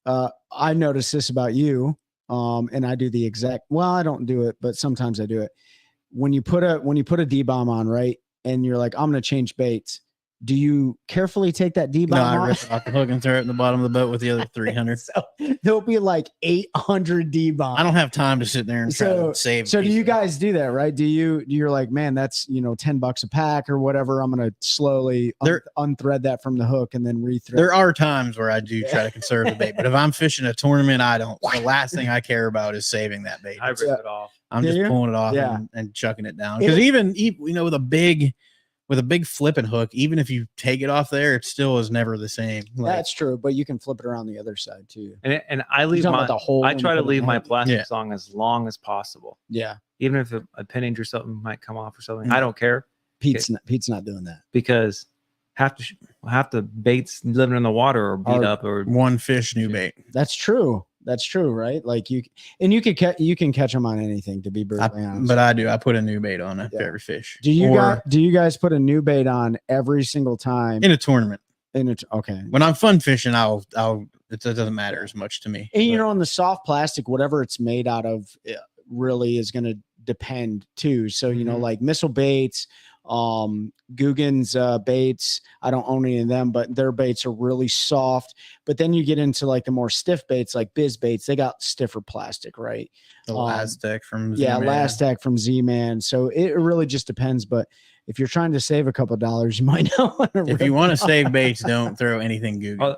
I noticed this about you. And I do the exact, well, I don't do it, but sometimes I do it. When you put a D-bomb on, right? And you're like, I'm going to change baits. Do you carefully take that D-bomb no, on? I rip it off the hook and throw it in the bottom of the boat with the other 300. So there'll be like 800 D-bombs. I don't have time to sit there and try to save. So do you guys do that, right? You're like, man, that's, $10 a pack or whatever. I'm going to slowly unthread that from the hook and then rethread. There are times where I do try to conserve the bait, but if I'm fishing a tournament, I don't. The last thing I care about is saving that bait. I rip it off. I'm just pulling it off and chucking it down. Because even with a big flipping hook, even if you take it off there, it still is never the same. That's true, but you can flip it around the other side too. And I leave I try to leave my plastic on as long as possible. Yeah. Even if a appendage or something might come off or something, I don't care. Pete's not doing that because half the baits living in the water or beat up or one fish, new bait. That's true. That's true, right? Like you can catch them on anything, to be brutally honest. But I put a new bait on every fish. Do you guys put a new bait on every single time in a tournament? Okay. When I'm fun fishing, it doesn't matter as much to me. And in the soft plastic, whatever it's made out of, really is going to depend too. So like missile baits, Guggen's baits, I don't own any of them, but their baits are really soft. But then you get into like the more stiff baits, like biz baits, they got stiffer plastic, right? The Lastec from Z-Man. Lastec from Z-Man. So it really just depends. But if you're trying to save a couple dollars, you might not want to. If you want to save baits, don't throw anything Guggen.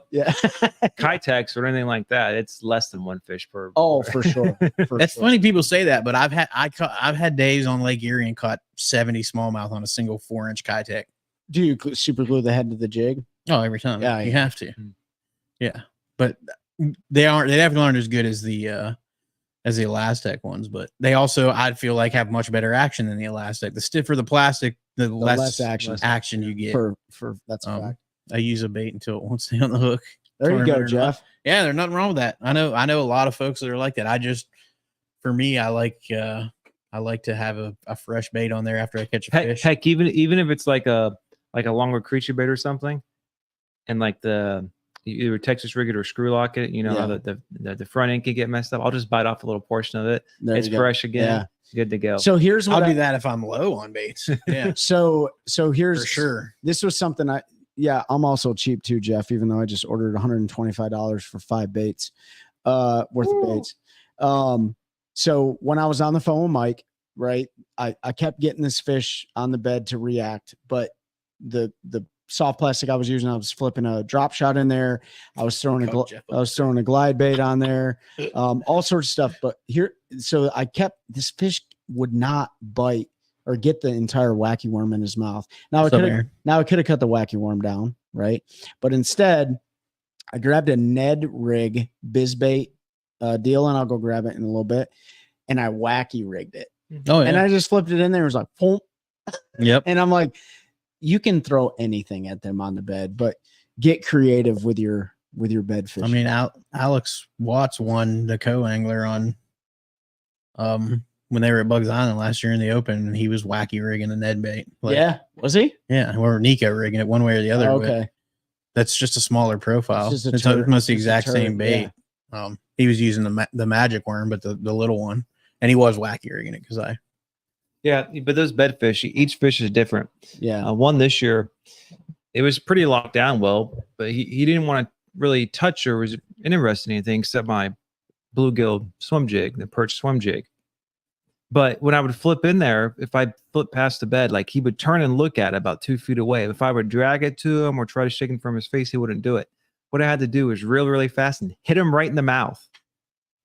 Kitex or anything like that, it's less than one fish per. Oh, for sure. That's funny people say that, but I've had days on Lake Erie and caught 70 smallmouth on a single 4-inch Kitech. Do you super glue the head to the jig? Oh, every time. Yeah, you have to. Yeah, but they definitely aren't as good as the Elastec ones, but they also, I'd feel like, have much better action than the Elastec. The stiffer the plastic, the less action you get. For that's a fact. I use a bait until it won't stay on the hook. There you go, Jeff. Yeah, there's nothing wrong with that. I know a lot of folks that are like that. For me, I like to have a fresh bait on there after I catch a fish. Heck, even if it's like a longer creature bait or something, and like the either Texas rig it or screw lock it, the front end can get messed up. I'll just bite off a little portion of it. It's fresh again. Yeah. Good to go. So here's what I'll do that if I'm low on baits. Yeah. So here's for sure. This was something I'm also cheap too, Jeff, even though I just ordered $125 for 5 baits worth of baits. So when I was on the phone with Mike, right, I kept getting this fish on the bed to react, but the soft plastic I was using, I was flipping a drop shot in there. I was throwing a glide bait on there, all sorts of stuff. But so this fish would not bite or get the entire wacky worm in his mouth. Now I could have cut the wacky worm down, right? But instead, I grabbed a Ned rig biz bait deal, and I'll go grab it in a little bit. and I wacky rigged it. Oh yeah. And I just flipped it in there. It was like, boom. Yep. And I'm like, you can throw anything at them on the bed, but get creative with your bed fish. I mean, Alex Watts won the co-angler on when they were at Bugs Island last year in the Open, and he was wacky rigging a Ned bait. Like, yeah, was he? Yeah, or Nico rigging it one way or the other. Oh, okay. That's just a smaller profile. It's It's just almost the just a exact turd, same bait. He was using the magic worm, but the little one, and he was wacky rigging it because Yeah, but those bed fish, each fish is different. Yeah. One this year, it was pretty locked down well, but he didn't want to really touch or was interested in anything except my bluegill swim jig, the perch swim jig. But when I would flip in there, if I flip past the bed, like he would turn and look at it about 2 feet away. If I would drag it to him or try to shake him from his face, he wouldn't do it. What I had to do was really, really fast and hit him right in the mouth.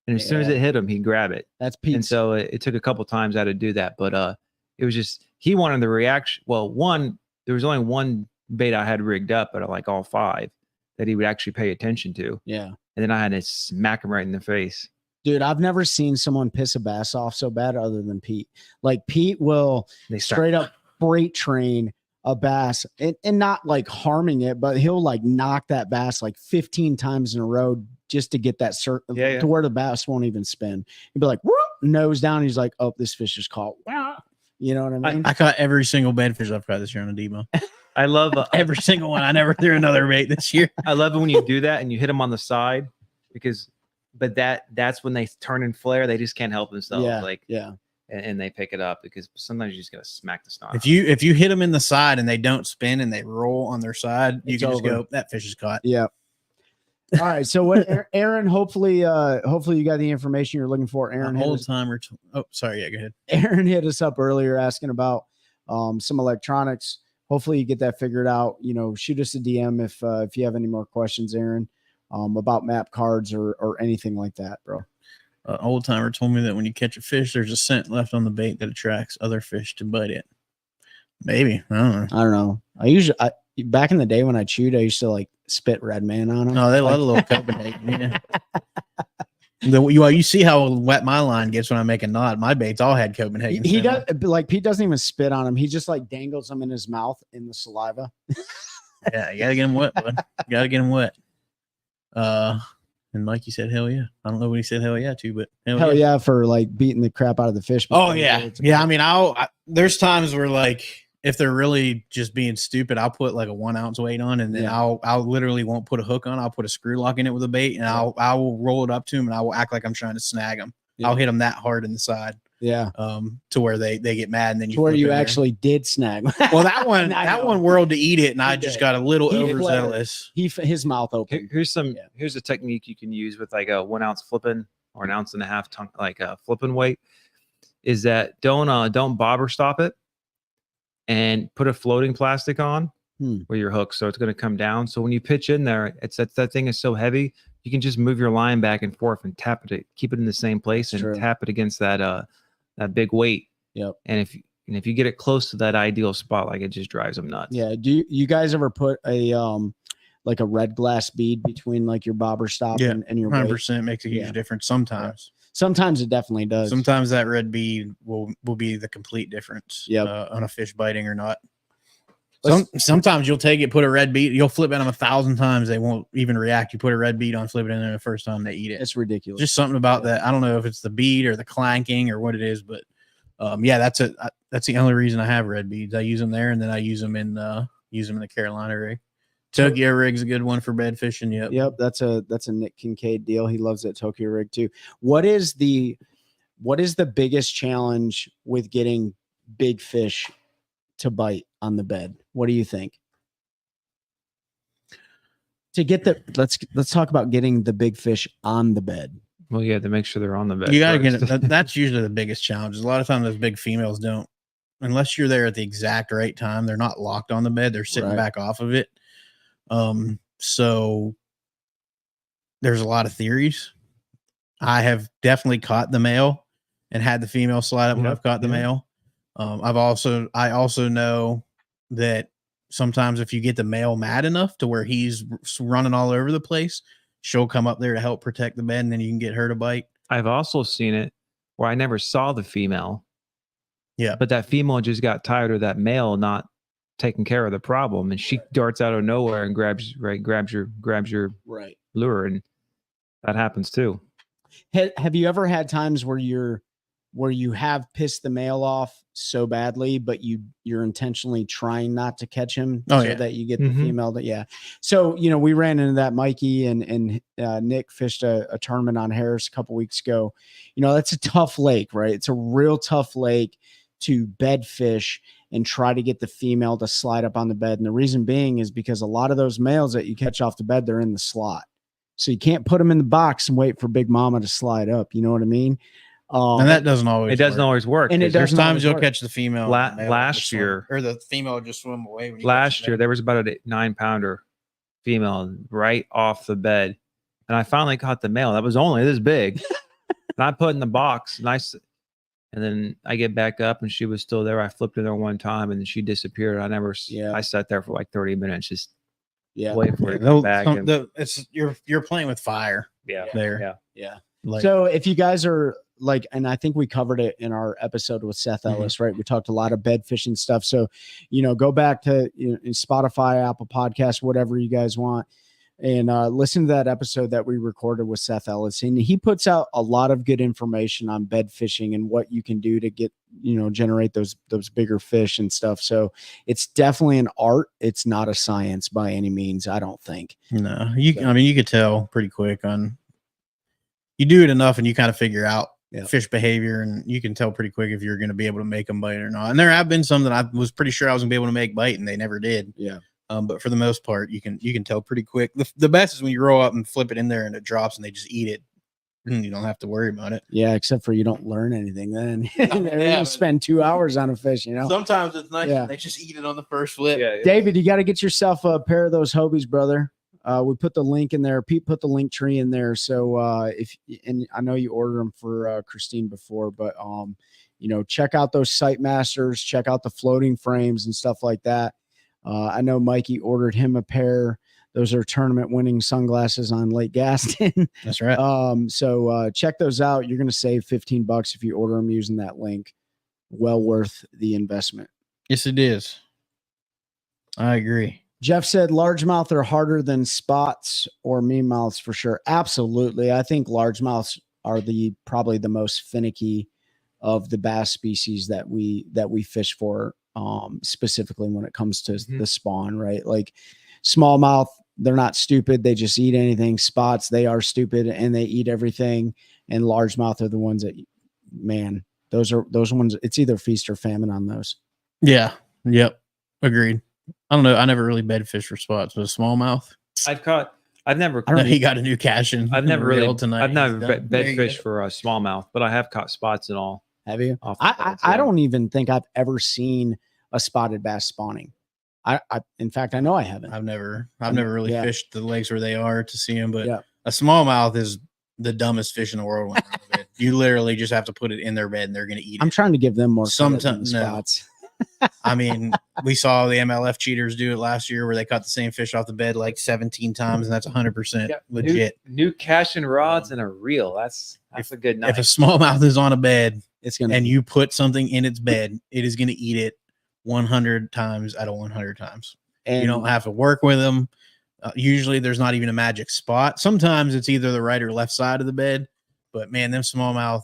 And as soon as it hit him, he'd grab it. That's Pete. And so it took a couple times I had to do that. But it was just, he wanted the reaction. Well, there was only one bait I had rigged up, but like all 5 that he would actually pay attention to. Yeah. And then I had to smack him right in the face. Dude, I've never seen someone piss a bass off so bad other than Pete. Like Pete will straight up freight train a bass and not like harming it, but he'll like knock that bass like 15 times in a row just to get that to where the bass won't even spin. He'd be like, whoop, nose down. He's like, oh, this fish is caught. You know what I mean? I caught every single bedfish I've caught this year on a demo. I love every single one. I never threw another bait this year. I love it when you do that and you hit them on the side but that's when they turn and flare. They just can't help themselves. And they pick it up because sometimes you just gotta smack the snot. If you hit them in the side and they don't spin and they roll on their side, you can just go, that fish is caught. Yeah. All right. So what, Aaron? Hopefully you got the information you're looking for. Aaron, old timer. Oh, sorry. Yeah, go ahead. Aaron hit us up earlier asking about some electronics. Hopefully you get that figured out. You know, shoot us a DM if you have any more questions, Aaron, about map cards or anything like that, bro. Old timer told me that when you catch a fish, there's a scent left on the bait that attracts other fish to bite it. Maybe. I don't know. Back in the day when I chewed, I used to like spit Red Man on them. Oh, they love a little Copenhagen. Yeah. You see how wet my line gets when I make a knot. My baits all had Copenhagen. He does, like Pete doesn't even spit on them. He just like dangles them in his mouth in the saliva. Yeah, you gotta get him wet, bud. You gotta get him wet. And Mikey said, "Hell yeah!" I don't know what he said, "Hell yeah" to, but hell yeah for like beating the crap out of the fish. Oh yeah, yeah. I mean, there's times where like if they're really just being stupid, I'll put like a 1 ounce weight on, and then I'll literally won't put a hook on. I'll put a screw lock in it with a bait, and I will roll it up to him, and I will act like I'm trying to snag them. Yeah. I'll hit them that hard in the side. Yeah. To where they get mad, and then where you actually did snag. Well, that one whirled to eat it, and I just got a little overzealous. His mouth open. Here's a technique you can use with like a 1 ounce flipping or an ounce and a half like a flipping weight. Is that don't bobber stop it, and put a floating plastic on where your hook, so it's going to come down. So when you pitch in there, that thing is so heavy, you can just move your line back and forth and tap it, keep it in the same place, and tap it against that big weight. Yep. And if you get it close to that ideal spot, like it just drives them nuts. Yeah. Do you guys ever put a like a red glass bead between like your bobber stop and your 100% makes a huge difference sometimes. Sometimes it definitely does. Sometimes that red bead will be the complete difference on a fish biting or not. Sometimes you'll take it, put a red bead, you'll flip at them 1,000 times, they won't even react. You put a red bead on, flip it in there the first time, they eat it. It's ridiculous. Just something about that. I don't know if it's the bead or the clanking or what it is, but that's the only reason I have red beads. I use them there, and then I use them in the Carolina rig. Tokyo rig's a good one for bed fishing. Yep. That's a Nick Kincaid deal. He loves that Tokyo rig too. What is the biggest challenge with getting big fish to bite on the bed? What do you think? To get let's talk about getting the big fish on the bed. Well, you have to make sure they're on the bed. You gotta get it. That's usually the biggest challenge. A lot of times those big females don't, unless you're there at the exact right time, they're not locked on the bed. They're sitting back off of it. So there's a lot of theories. I have definitely caught the male and had the female slide up when I've caught the male. I also know that sometimes if you get the male mad enough to where he's running all over the place, she'll come up there to help protect the bed, and then you can get her to bite. I've also seen it where I never saw the female. Yeah. But that female just got tired of that male not taking care of the problem, and she darts out of nowhere and grabs your Right. lure, and that happens too. Have you ever had times where you have pissed the male off so badly, but you're intentionally trying not to catch him that you get the female? Yeah. So, we ran into that. Mikey and Nick fished a tournament on Harris a couple weeks ago. That's a tough lake, right? It's a real tough lake to bed fish and try to get the female to slide up on the bed. And the reason being is because a lot of those males that you catch off the bed, they're in the slot. So you can't put them in the box and wait for Big Mama to slide up. You know what I mean? And that doesn't always. It doesn't always work. And There's times you'll catch the female. Last year, or the female will just swim away. When you last year, there was about a 9-pounder female right off the bed, and I finally caught the male. That was only this big. And I put in the box, and then I get back up, and she was still there. I flipped her there one time, and then she disappeared. I sat there for like 30 minutes, just waiting for her to come back. You're playing with fire. Yeah. There. Yeah. Like, so if you guys are like, and I think we covered it in our episode with Seth Ellis, right? We talked a lot of bed fishing stuff. So, go back to Spotify, Apple Podcasts, whatever you guys want, and listen to that episode that we recorded with Seth Ellis. And he puts out a lot of good information on bed fishing and what you can do to get, generate those bigger fish and stuff. So it's definitely an art. It's not a science by any means, I don't think. No, you could tell pretty quick you do it enough and you kind of figure out fish behavior, and you can tell pretty quick if you're going to be able to make them bite or not. And there have been some that I was pretty sure I was going to be able to make bite, and they never did. Yeah. But for the most part, you can tell pretty quick. The best is when you roll up and flip it in there and it drops and they just eat it. And you don't have to worry about it. Yeah, except for you don't learn anything then. You spend 2 hours on a fish, Sometimes it's nice when they just eat it on the first flip. Yeah. David, you got to get yourself a pair of those Hobies, brother. We put the link in there. Pete put the link tree in there. So and I know you ordered them for Christine before, but check out those Sight Masters, check out the floating frames and stuff like that. I know Mikey ordered him a pair. Those are tournament winning sunglasses on Lake Gaston. That's right. So check those out. You're going to save $15 if you order them using that link. Well worth the investment. Yes, it is. I agree. Jeff said largemouth are harder than spots or mean-mouths for sure. Absolutely. I think largemouths are probably the most finicky of the bass species that we fish for, specifically when it comes to the spawn, right? Like smallmouth, they're not stupid. They just eat anything. Spots, they are stupid and they eat everything. And largemouth are the ones that, man, those ones, it's either feast or famine on those. Yeah. Yep. Agreed. I don't know. I never really bed fish for spots, but a smallmouth. I've never. I don't know. He got a new cash in. I've never really tonight. I've never bed fish for a smallmouth, but I have caught spots and all. Have you? I don't even think I've ever seen a spotted bass spawning. In fact, I know I haven't. I've never really fished the lakes where they are to see them, but a smallmouth is the dumbest fish in the world. When they're in you literally just have to put it in their bed and they're going to eat it. I'm trying to give them more sometimes spots. I mean, we saw the MLF cheaters do it last year where they caught the same fish off the bed like 17 times, and that's 100% legit. New casting rods and a reel. That's a good night. If a smallmouth is on a bed, and you put something in its bed, it is going to eat it 100 times out of 100 times. And you don't have to work with them. Usually, there's not even a magic spot. Sometimes it's either the right or left side of the bed. But man, them smallmouth.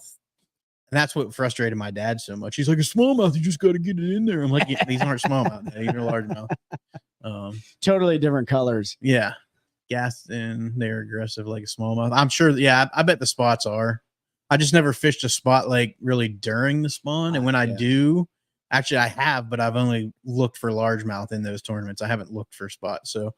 And that's what frustrated my dad so much. He's like, a smallmouth, you just got to get it in there. I'm like, yeah, these aren't smallmouth. These are largemouth. Totally different colors. Yeah. Gaston, they're aggressive like a smallmouth. I'm sure. Yeah, I bet the spots are. I just never fished a spot like really during the spawn. And when I do, actually I have, but I've only looked for largemouth in those tournaments. I haven't looked for spots. So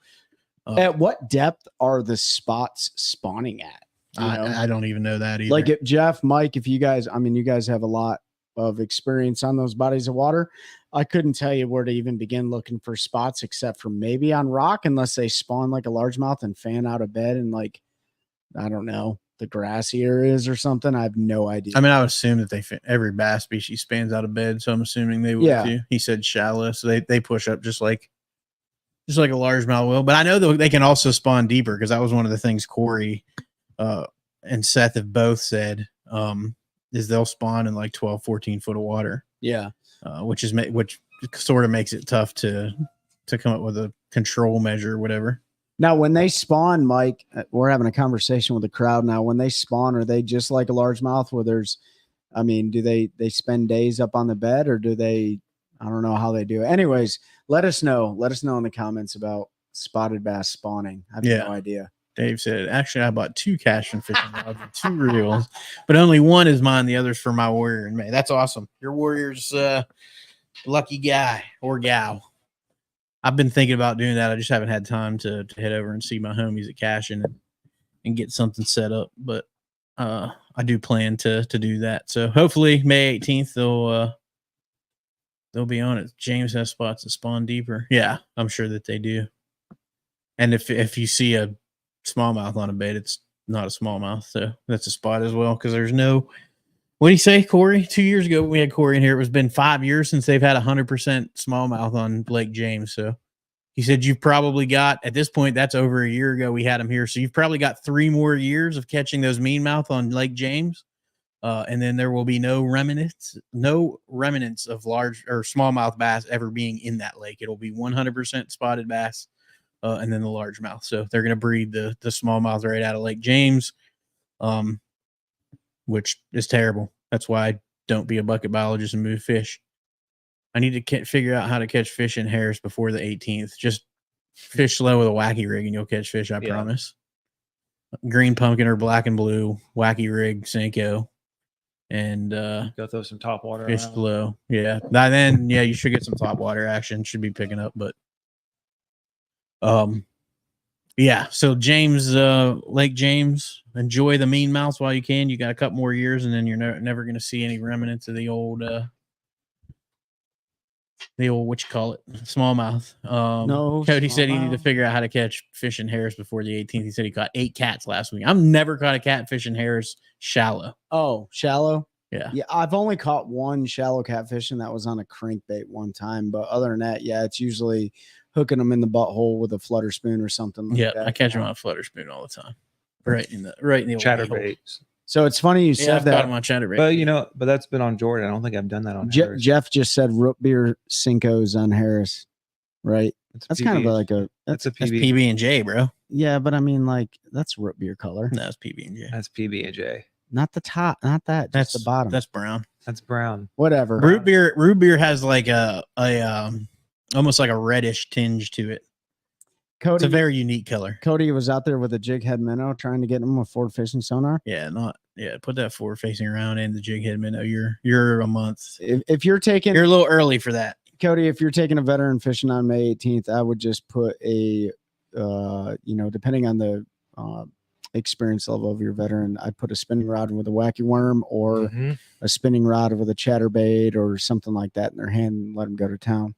at what depth are the spots spawning at? I don't even know that either. Like Jeff, Mike, if you guys, you guys have a lot of experience on those bodies of water. I couldn't tell you where to even begin looking for spots except for maybe on rock, unless they spawn like a largemouth and fan out of bed and like, I don't know, the grassy areas or something. I have no idea. I mean, I would assume that every bass species spans out of bed, so I'm assuming they would too. He said shallow, so they push up just like a largemouth will. But I know that they can also spawn deeper because that was one of the things Corey and Seth have both said. is they'll spawn in like 12, 14 foot of water, Yeah. which sort of makes it tough to come up with a control measure or whatever. Now, when they spawn, Mike, we're having a conversation with the crowd now. When they spawn, are they just like a largemouth where there's, I mean, do they spend days up on the bed, or do they, I don't know how they do it. Anyways, let us know. Let us know in the comments about spotted bass spawning. I have no idea. Dave said, actually, I bought 2 cash and fishing rods and 2 reels, but only one is mine. The other's for my warrior in May. That's awesome. Your warrior's lucky guy or gal. I've been thinking about doing that. I just haven't had time to head over and see my homies at Cashin and get something set up. But I do plan to do that. So hopefully May 18th they'll be on it. James has spots that spawn deeper. Yeah, I'm sure that they do. And if you see a smallmouth on a bait, it's not a smallmouth, so that's a spot as well. Because there's no, what do you say, Corey? 2 years ago we had Corey in here. It was been 5 years since they've had 100% smallmouth on Lake James. So he said you've probably got, at this point, that's over a year ago we had him here. So you've probably got 3 more years of catching those meanmouth on Lake James. And then there will be no remnants of large or smallmouth bass ever being in that lake. It'll be 100% spotted bass. And then the largemouth. So they're going to breed the smallmouth right out of Lake James, which is terrible. That's why I don't be a bucket biologist and move fish. I need to figure out how to catch fish in Harris before the 18th. Just fish slow with a wacky rig and you'll catch fish, I promise. Green pumpkin or black and blue, wacky rig, Senko, and go throw some top water. Fish slow. Yeah. By then, you should get some top water action. Should be picking up, but so James, Lake James, enjoy the meanmouths while you can. You got a couple more years, and then you're never going to see any remnants of the old what you call it, smallmouth. No, Cody said he needed to figure out how to catch fish in Harris before the 18th. He said he caught 8 cats last week. I've never caught a catfish in Harris shallow. Oh, shallow. Yeah. I've only caught 1 shallow catfish, and that was on a crankbait one time. But other than that, it's usually hooking them in the butthole with a flutter spoon or something like that. I catch them on a flutter spoon all the time. Right in the chatterbaits. So it's funny you said I've that. caught them on chatterbait. But that's been on Jordan. I don't think I've done that on Harris. Jeff just said root beer Cinco's on Harris, right? That's kind of like that's a PB. That's PB and J, bro. Yeah, but I mean, like, that's root beer color. No, it's PB and J. That's PB and J. Not the top, not that. That's the bottom. That's brown. That's brown. Whatever. Root beer has like a almost like a reddish tinge to it. Cody, it's a very unique color. Cody was out there with a jig head minnow trying to get him a forward facing sonar. Put that forward facing around in the jig head minnow. You're a month. If you're taking, you're a little early for that, Cody. If you're taking a veteran fishing on May 18th, I would just put a, depending on the experience level of your veteran, I'd put a spinning rod with a wacky worm or a spinning rod with a chatterbait or something like that in their hand and let them go to town.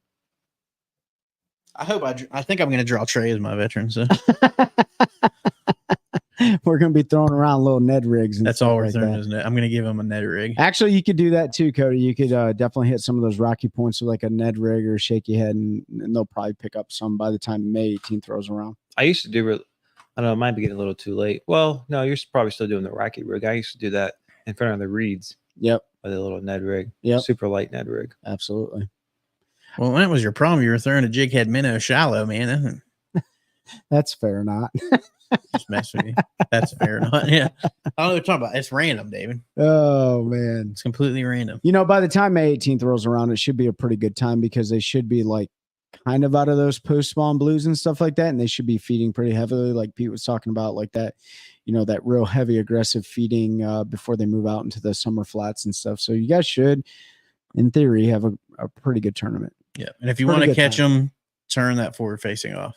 I think I'm going to draw Trey as my veteran. So we're going to be throwing around little Ned rigs. And that's all we're throwing, isn't it? I'm going to give him a Ned rig. Actually, you could do that too, Cody. You could definitely hit some of those rocky points with like a Ned rig or shaky head, and they'll probably pick up some by the time May 18th rolls around. I used to do, I don't know, it might be getting a little too late. Well, no, you're probably still doing the rocky rig. I used to do that in front of the reeds. Yep. With a little Ned rig. Yep. Super light Ned rig. Absolutely. Well, that was your problem. You were throwing a jig head minnow shallow, man. That's fair or not. Just mess with you. That's fair or not. Yeah. I don't know what you're talking about. It's random, David. Oh, man. It's completely random. By the time May 18th rolls around, it should be a pretty good time because they should be like kind of out of those post-spawn blues and stuff like that. And they should be feeding pretty heavily, like Pete was talking about, like that, that real heavy aggressive feeding before they move out into the summer flats and stuff. So you guys should, in theory, have a pretty good tournament. Yeah. And if you want to catch them, turn that forward facing off.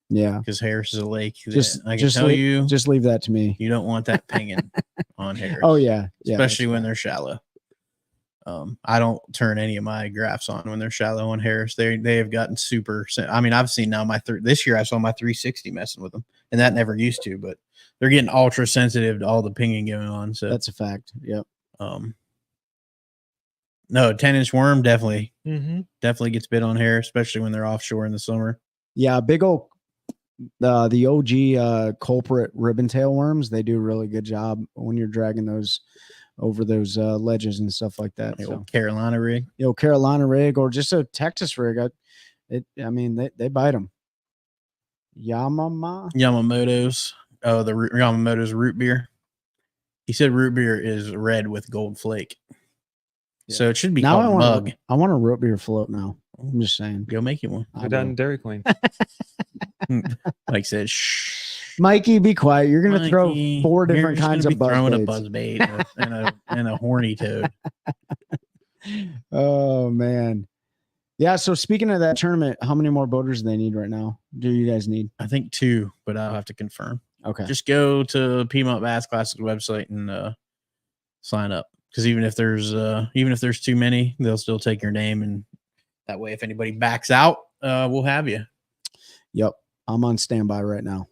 Yeah. Because Harris is a lake. Just leave that to me. You don't want that pinging on Harris. Oh, yeah. Especially when they're shallow. I don't turn any of my graphs on when they're shallow on Harris. They have gotten super. I mean, I've seen now this year I saw my 360 messing with them, and that never used to, but they're getting ultra sensitive to all the pinging going on. So that's a fact. Yep. No, 10-inch worm definitely gets bit on Harris, especially when they're offshore in the summer. Yeah, big old the OG culprit ribbon tail worms, they do a really good job when you're dragging those over those ledges and stuff like that. The So, old Carolina rig. Carolina rig or just a Texas rig. I mean, they bite them. Yamamoto's. Oh, the Yamamoto's root beer. He said root beer is red with gold flake. Yeah. So it should be Now called mug. I want a root beer float now. I'm just saying. Go make you one. Go down to Dairy Queen. Like said, shh. Mikey, be quiet. You're gonna throw Mikey, 4 you're different just kinds gonna of be throwing a buzz buzz bait and a horny toad. Oh man. Yeah. So speaking of that tournament, how many more boaters do they need right now? Do you guys need? I think 2, but I'll have to confirm. Okay. Just go to Piedmont Bass Classic website and sign up. Because even if there's too many, they'll still take your name, and that way, if anybody backs out, we'll have you. Yep. I'm on standby right now.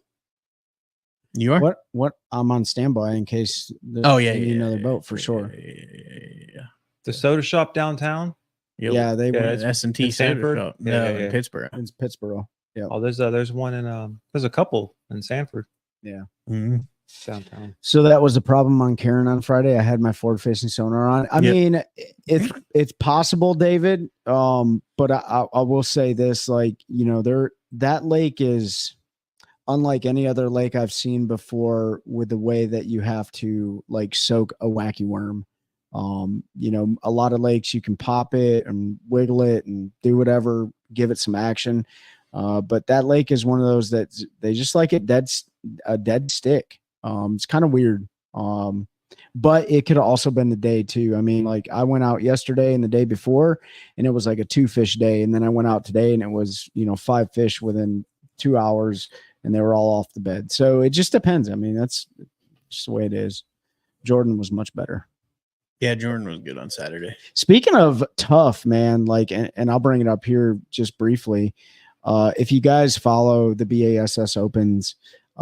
You are? What? I'm on standby in case. They need another boat for sure. Yeah. The soda shop downtown. Yep. Yeah, they Yeah, were. it's S&T in Soda Sanford? Shop. Yeah, No, yeah, in yeah. Pittsburgh. It's Pittsburgh. Yeah. Oh, there's one in there's a couple in Sanford Mhm. downtown. So that was a problem on Karen on Friday. I had my forward facing sonar on. I Yep. mean, it's possible, David. But I will say this, like, that lake is unlike any other lake I've seen before with the way that you have to like soak a wacky worm. A lot of lakes you can pop it and wiggle it and do whatever, give it some action. But that lake is one of those that they just like it a dead stick. It's kind of weird. But it could have also been the day too. I mean, like I went out yesterday and the day before, and it was like a 2-fish day. And then I went out today and it was, 5 fish within 2 hours and they were all off the bed. So it just depends. I mean, that's just the way it is. Jordan was much better. Yeah, Jordan was good on Saturday. Speaking of tough, man, like, and I'll bring it up here just briefly. If you guys follow the BASS Opens,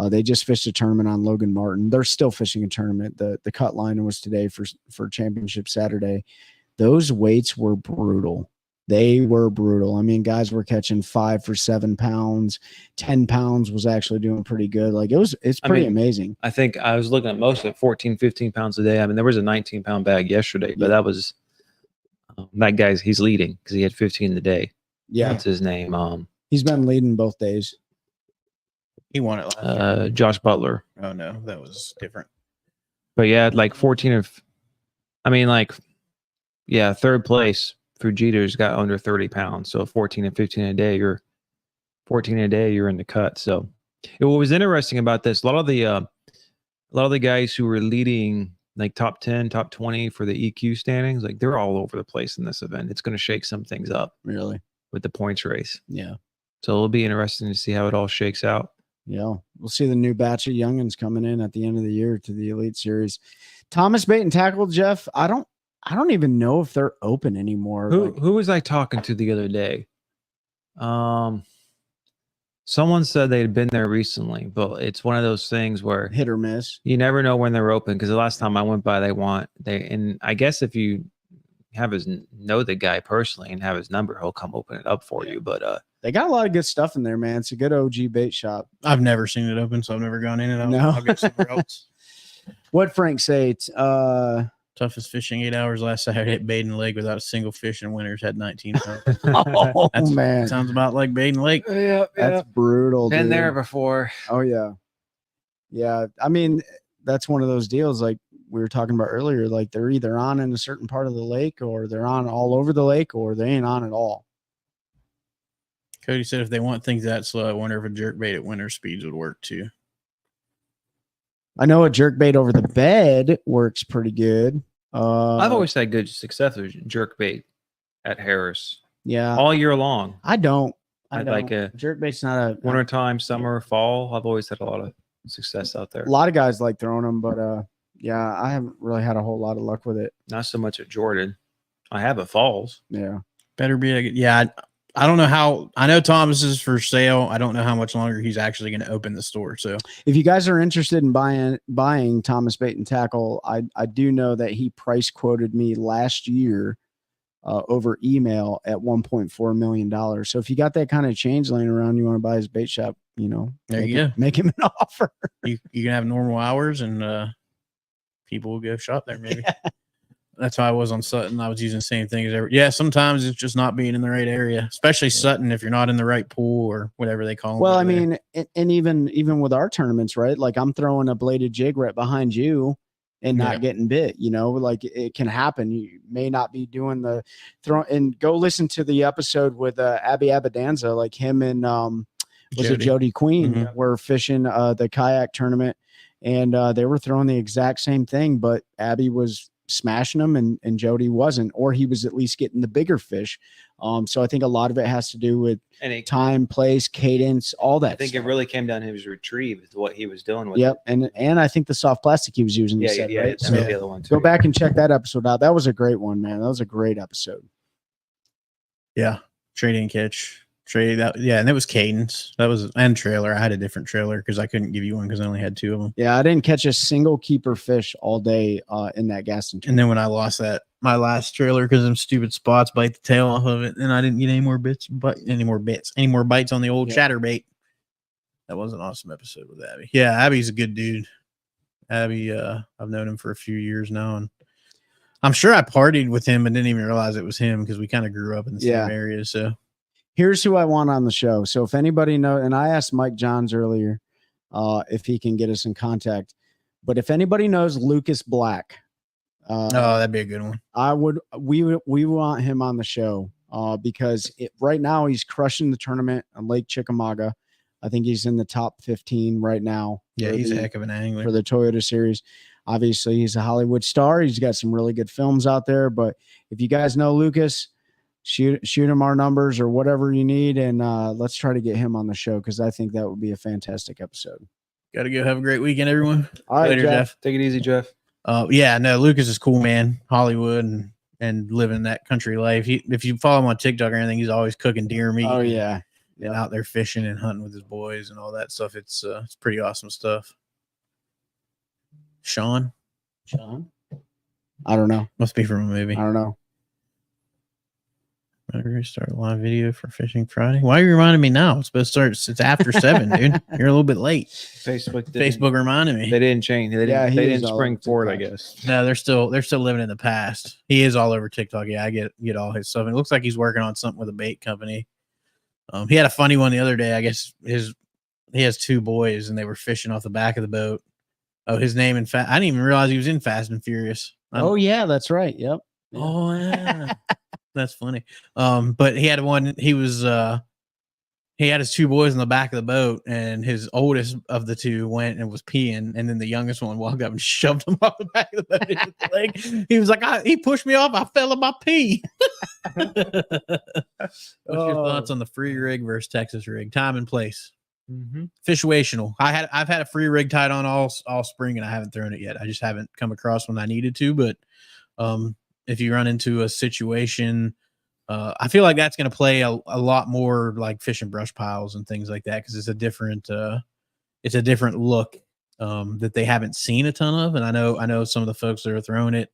they just fished a tournament on Logan Martin. They're still fishing a tournament. The cut line was today for Championship Saturday. Those weights were brutal. They were brutal. I mean, guys were catching 5 for 7 pounds. 10 pounds was actually doing pretty good. Like it's pretty amazing. I think I was looking at most of 14, 15 pounds a day. I mean, there was a 19-pound bag yesterday, but that was that guy's he's leading because he had 15 a day. Yeah. What's his name? He's been leading both days. He won it last year. Josh Butler. Oh no, that was different. But yeah, like 14 of, I mean, like, yeah, third place. Fujita's got under 30 pounds. So 14 and 15 a day, you're 14 a day, you're in the cut. So what was interesting about this, a lot of the guys who were leading like top 10, top 20 for the EQ standings, like they're all over the place in this event. It's going to shake some things up Really? with the points race. Yeah. So it'll be interesting to see how it all shakes out. Yeah. We'll see the new batch of youngins coming in at the end of the year to the Elite Series. Thomas Bait and Tackle, Jeff, I don't even know if they're open anymore. Who was I talking to the other day? Someone said they had been there recently, but it's one of those things where hit or miss. You never know when they're open because the last time I went by, and I guess if you know the guy personally and have his number, he'll come open it up for you. But they got a lot of good stuff in there, man. It's a good OG bait shop. I've never seen it open, so I've never gone in and I'll go somewhere else. What Frank say? Toughest fishing 8 hours last Saturday at Baden Lake without a single fish, and winners had 19 pounds. Oh man, sounds about like Baden Lake. Yeah, that's brutal. Been dude. there before. Oh yeah, yeah. I mean, that's one of those deals like we were talking about earlier. Like they're either on in a certain part of the lake, or they're on all over the lake, or they ain't on at all. Cody said if they want things that slow, I wonder if a jerkbait at winter speeds would work too. I know a jerkbait over the bed works pretty good. I've always had good success with jerkbait at Harris. Yeah, all year long. I don't. Like a jerkbait's not a wintertime, summer, fall. I've always had a lot of success out there. A lot of guys like throwing them, but yeah, I haven't really had a whole lot of luck with it. Not so much at Jordan. I have at Falls. Yeah, better be. Yeah, I don't know how. I know Thomas is for sale. I don't know how much longer he's actually going to open the store. So if you guys are interested in buying Thomas Bait and Tackle, I do know that he price quoted me last year over email at $1.4 million. So if you got that kind of change laying around, you want to buy his bait shop, There you go. Make him an offer. You can have normal hours and people will go shop there maybe. Yeah. That's how I was on Sutton. I was using the same thing as ever. Yeah, sometimes it's just not being in the right area, especially Sutton if you're not in the right pool or whatever they call them. Well, I mean, and even with our tournaments, right? Like I'm throwing a bladed jig right behind you and not getting bit, like it can happen. You may not be doing the throw, and go listen to the episode with Abby Abadanza, like him and Jody Queen were fishing the kayak tournament, and they were throwing the exact same thing, but Abby was smashing them and Jody wasn't, or he was at least getting the bigger fish. So I think a lot of it has to do with time, place, cadence, all that. I think stuff. it really came down to his retrieve, what he was doing with it. And I think the soft plastic he was using. Right? So the other one too. Go back and check that episode out. That was a great one, man. That was a great episode. Yeah, trading catch. And it was cadence. That was and trailer. I had a different trailer because I couldn't give you one because I only had 2 of them. Yeah, I didn't catch a single keeper fish all day in that Gaston. And then when I lost my last trailer because them stupid spots bite the tail off of it, and I didn't get any more bites on the old chatterbait. That was an awesome episode with Abby. Yeah, Abby's a good dude. Abby, I've known him for a few years now, and I'm sure I partied with him and didn't even realize it was him because we kind of grew up in the same area. So. Here's who I want on the show. So if anybody knows, and I asked Mike Johns earlier if he can get us in contact, but if anybody knows Lucas Black, that'd be a good one. We want him on the show because right now he's crushing the tournament on Lake Chickamauga. I think he's in the top 15 right now. Yeah, he's a heck of an angler for the Toyota Series. Obviously, he's a Hollywood star. He's got some really good films out there. But if you guys know Lucas, shoot him our numbers or whatever you need, and let's try to get him on the show because I think that would be a fantastic episode. Got to go. Have a great weekend, everyone. All right, later, Jeff. Take it easy, Jeff. Lucas is cool, man. Hollywood and living that country life. If you follow him on TikTok or anything, he's always cooking deer meat. Oh yeah, and out there fishing and hunting with his boys and all that stuff. It's pretty awesome stuff. Sean, I don't know. Must be from a movie. I don't know. Better start a live video for Fishing Friday. Why are you reminding me now? It's supposed to start. It's after 7, dude. You're a little bit late. Facebook reminded me. They didn't change. They didn't spring forward, I guess. No, they're still living in the past. He is all over TikTok. Yeah, I get all his stuff. It looks like he's working on something with a bait company. He had a funny one the other day. I guess he has 2 boys and they were fishing off the back of the boat. Oh, his name I didn't even realize he was in Fast and Furious. Oh yeah, that's right. Yep. Oh yeah. That's funny. But he had one. He had his 2 boys in the back of the boat, and his oldest of the 2 went and was peeing, and then the youngest one walked up and shoved him off the back of the boat into the lake. He was like, he pushed me off. I fell in my pee. What's your thoughts on the free rig versus Texas rig? Time and place. Fishational. I've had a free rig tied on all spring, and I haven't thrown it yet. I just haven't come across when I needed to, but if you run into a situation, I feel like that's going to play a lot more like fishing brush piles and things like that because it's a different look that they haven't seen a ton of. And I know some of the folks that are throwing it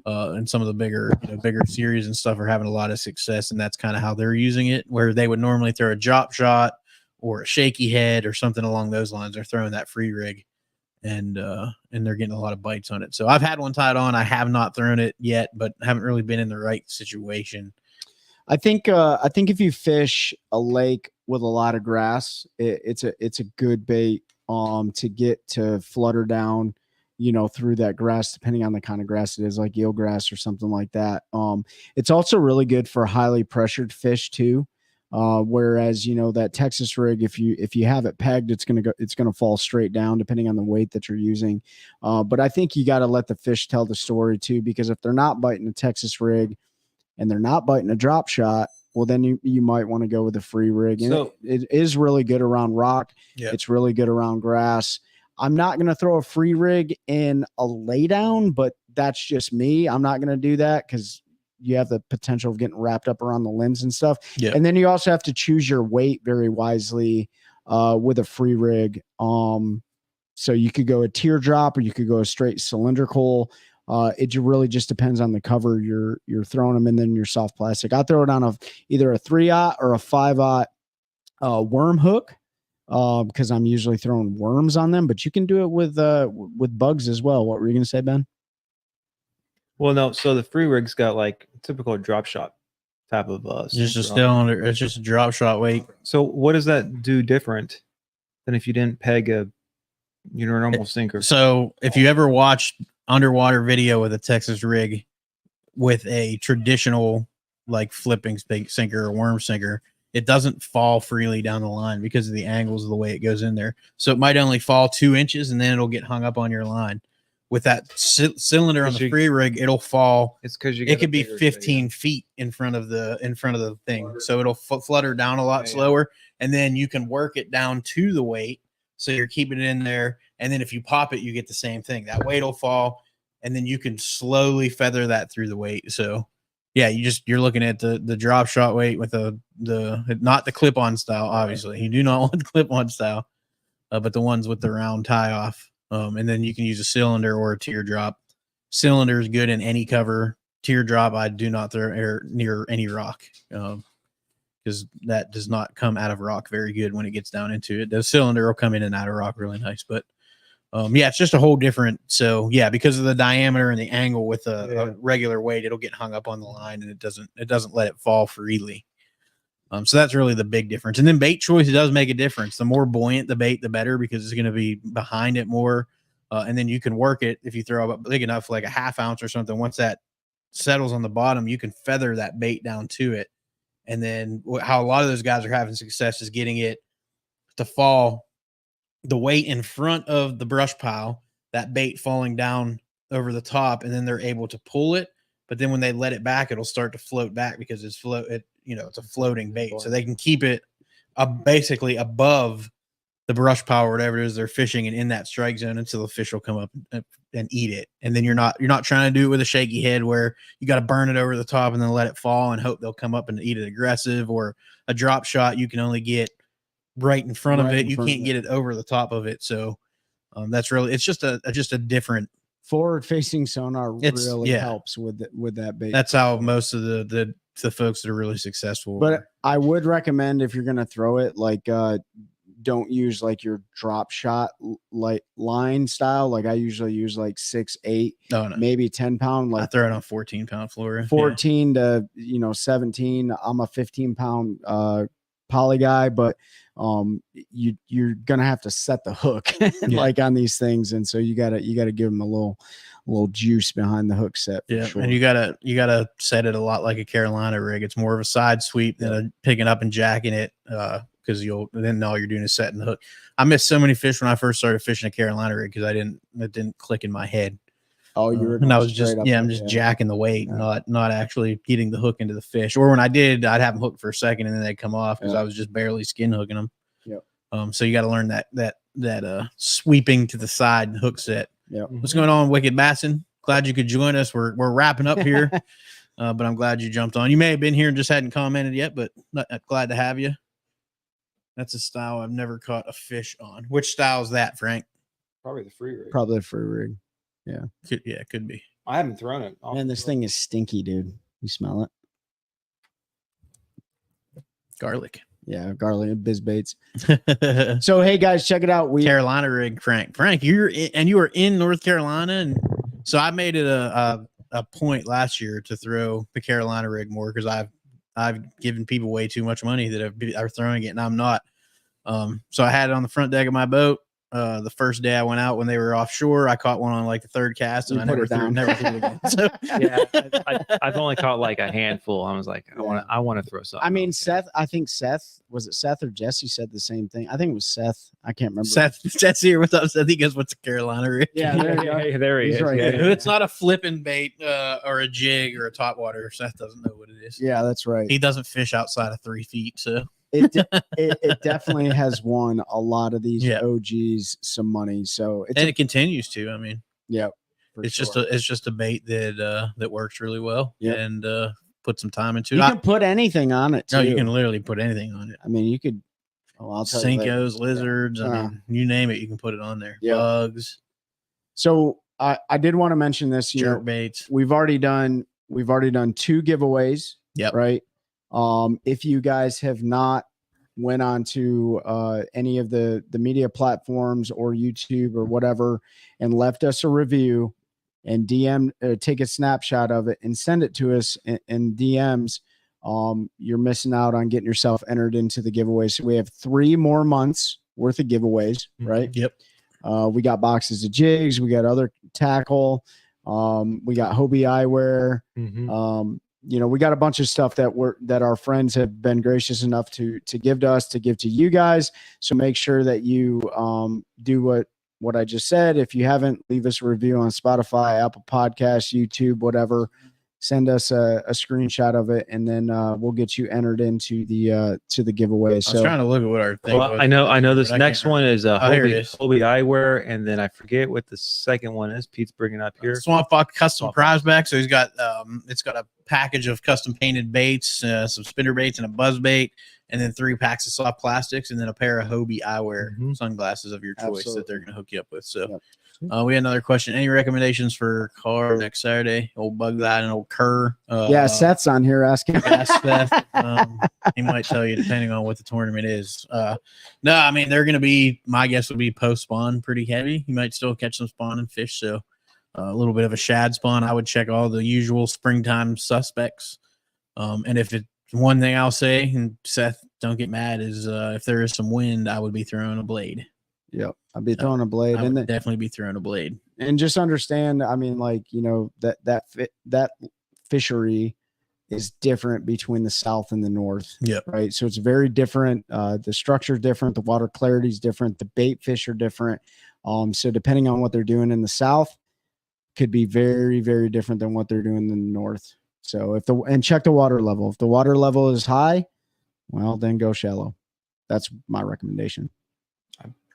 and some of the bigger series and stuff are having a lot of success, and that's kind of how they're using it. Where they would normally throw a drop shot or a shaky head or something along those lines, they're throwing that free rig. And they're getting a lot of bites on it. So I've had one tied on. I have not thrown it yet, but haven't really been in the right situation. I think if you fish a lake with a lot of grass, it's a good bait to get to flutter down, through that grass, depending on the kind of grass it is, like eelgrass or something like that. It's also really good for highly pressured fish too. Whereas, that Texas rig, if you have it pegged, it's going to fall straight down depending on the weight that you're using. But I think you got to let the fish tell the story too, because if they're not biting a Texas rig and they're not biting a drop shot, well, then you might want to go with a free rig. And so, it is really good around rock. Yeah. It's really good around grass. I'm not going to throw a free rig in a laydown, but that's just me. I'm not going to do that because you have the potential of getting wrapped up around the limbs and stuff. Yeah. And then you also have to choose your weight very wisely with a free rig. So you could go a teardrop or you could go a straight cylindrical. It really just depends on the cover you're throwing them in, then your soft plastic. I throw it on either a 3/0 or a 5/0 worm hook. because I'm usually throwing worms on them, but you can do it with bugs as well. What were you gonna say, Ben? Well, no. So the free rig's got like typical drop shot type of Just a sinker on it. cylinder. It's just a drop shot weight. So what does that do different than if you didn't peg your normal sinker? So if you ever watched underwater video with a Texas rig with a traditional like flipping sinker or worm sinker, it doesn't fall freely down the line because of the angles of the way it goes in there. So it might only fall 2 inches and then it'll get hung up on your line. With that cylinder on the free rig, it'll fall. It's because It could be 15 feet in front of the thing, so it'll flutter down a lot slower, and then you can work it down to the weight, so you're keeping it in there. And then if you pop it, you get the same thing. That weight will fall, and then you can slowly feather that through the weight. So yeah, you're looking at the drop shot weight with the not the clip-on style. Obviously, you do not want the clip-on style, but the ones with the round tie off. And then you can use a cylinder or a teardrop. Cylinder is good in any cover. Teardrop, I do not throw air near any rock because that does not come out of rock very good when it gets down into it. The cylinder will come in and out of rock really nice, but yeah, it's just a whole different. So yeah, because of the diameter and the angle with a regular weight, it'll get hung up on the line and it doesn't let it fall freely. So that's really the big difference. And then bait choice, it does make a difference. The more buoyant the bait, the better, because it's going to be behind it more. And then you can work it if you throw up big enough, like a half ounce or something. Once that settles on the bottom, you can feather that bait down to it. And then how a lot of those guys are having success is getting it to fall the weight in front of the brush pile, that bait falling down over the top, and then they're able to pull it. But then when they let it back, it'll start to float back because it's a floating bait. So they can keep it basically above the brush pile or whatever it is they're fishing and in that strike zone until the fish will come up and eat it. And then you're not trying to do it with a shaky head where you got to burn it over the top and then let it fall and hope they'll come up and eat it aggressive. Or a drop shot, you can only get right in front of it. You can't get it over the top of it. So that's really, it's just a different forward facing sonar really helps with that bait. That's how most of the folks that are really successful. But I would recommend, if you're going to throw it, like don't use like your drop shot like line style. Like I usually use like 6, 8, maybe 10 pound. Like I throw it on 14-pound fluoro. 14 to 17. I'm a 15-pound poly guy, but you're gonna have to set the hook like on these things, and so you gotta give them a little juice behind the hook set. Sure. And you gotta set it a lot like a Carolina rig. It's more of a side sweep than a picking up and jacking it, because then all you're doing is setting the hook. I missed so many fish when I first started fishing a Carolina rig because it didn't click in my head. Oh, you were and I was just I'm just jacking the weight, not actually getting the hook into the fish. Or when I did, I'd have them hooked for a second and then they'd come off because I was just barely skin hooking them. So you got to learn that sweeping to the side hook set. What's going on, Wicked Bassin? Glad you could join us. We're wrapping up here, but I'm glad you jumped on. You may have been here and just hadn't commented yet, but glad to have you. That's a style I've never caught a fish on. Which style is that, Frank? Probably the free rig. Probably the free rig. Yeah. It could be. I haven't thrown it. Man, this thing is stinky, dude. You smell it? Garlic. Yeah, garlic and bizbaits. So hey guys, check it out. Carolina rig, Frank, you are in North Carolina, and so I made it a point last year to throw the Carolina rig more because I've given people way too much money that are throwing it, and I'm not. So I had it on the front deck of my boat. The first day I went out when they were offshore, I caught one on like the third cast, and I never threw it again. So yeah, I've only caught like a handful. I was like, I want to throw something. I mean, I think Seth was it Seth or Jesse said the same thing. I think it was Seth. I can't remember. Seth's here with us. I think that's what's a Carolina rig. Yeah, there he is. Right. It's not a flipping bait or a jig or a topwater. Seth doesn't know what it is. Yeah, that's right. He doesn't fish outside of 3 feet, so. It definitely has won a lot of these OGs some money. So it continues to. I mean, it's sure. just a bait that works really well and put some time into it. You can put anything on it too. No, you can literally put anything on it. I mean, you could Sinkos, lizards, I mean, you name it, you can put it on there. Bugs. So I did want to mention this. Jerk baits. We've already done 2 giveaways. Yep. Right. If you guys have not went on to any of the media platforms or YouTube or whatever and left us a review and take a snapshot of it and send it to us in DMs, you're missing out on getting yourself entered into the giveaway. So we have 3 more months worth of giveaways, right? Yep. We got boxes of jigs, we got other tackle, we got Hobie eyewear. We got a bunch of stuff that our friends have been gracious enough to give to us, to give to you guys. So make sure that you do what I just said. If you haven't, leave us a review on Spotify, Apple Podcasts, YouTube, whatever. Send us a screenshot of it, and then we'll get you entered into the giveaway. So I was trying to look at what our thing was. I know this but I next can't one is here it is. Hobie eyewear, and then I forget what the second one is. Pete's bringing up here. Swamp Fox custom prize back. So he's got it's got a package of custom painted baits, some spinner baits, and a buzz bait, and then 3 packs of soft plastics, and then a pair of Hobie eyewear sunglasses of your choice that they're going to hook you up with. So we had another question. Any recommendations for car next Saturday? Old Bug Light and old Kerr. Seth's on here asking. Ask Seth. He might tell you depending on what the tournament is. No, I mean they're going to be. My guess would be post spawn pretty heavy. You might still catch some spawn and fish. So a little bit of a shad spawn. I would check all the usual springtime suspects. And if it's one thing I'll say, and Seth, don't get mad, is if there is some wind, I would be throwing a blade. Yep, I'd be throwing a blade, I would definitely be throwing a blade. And just understand, I mean, like, that fishery is different between the south and the north. Yep. Right. So it's very different. The structure is different. The water clarity is different. The bait fish are different. So depending on what they're doing in the south, could be very, very different than what they're doing in the north. So and check the water level. If the water level is high, well, then go shallow. That's my recommendation.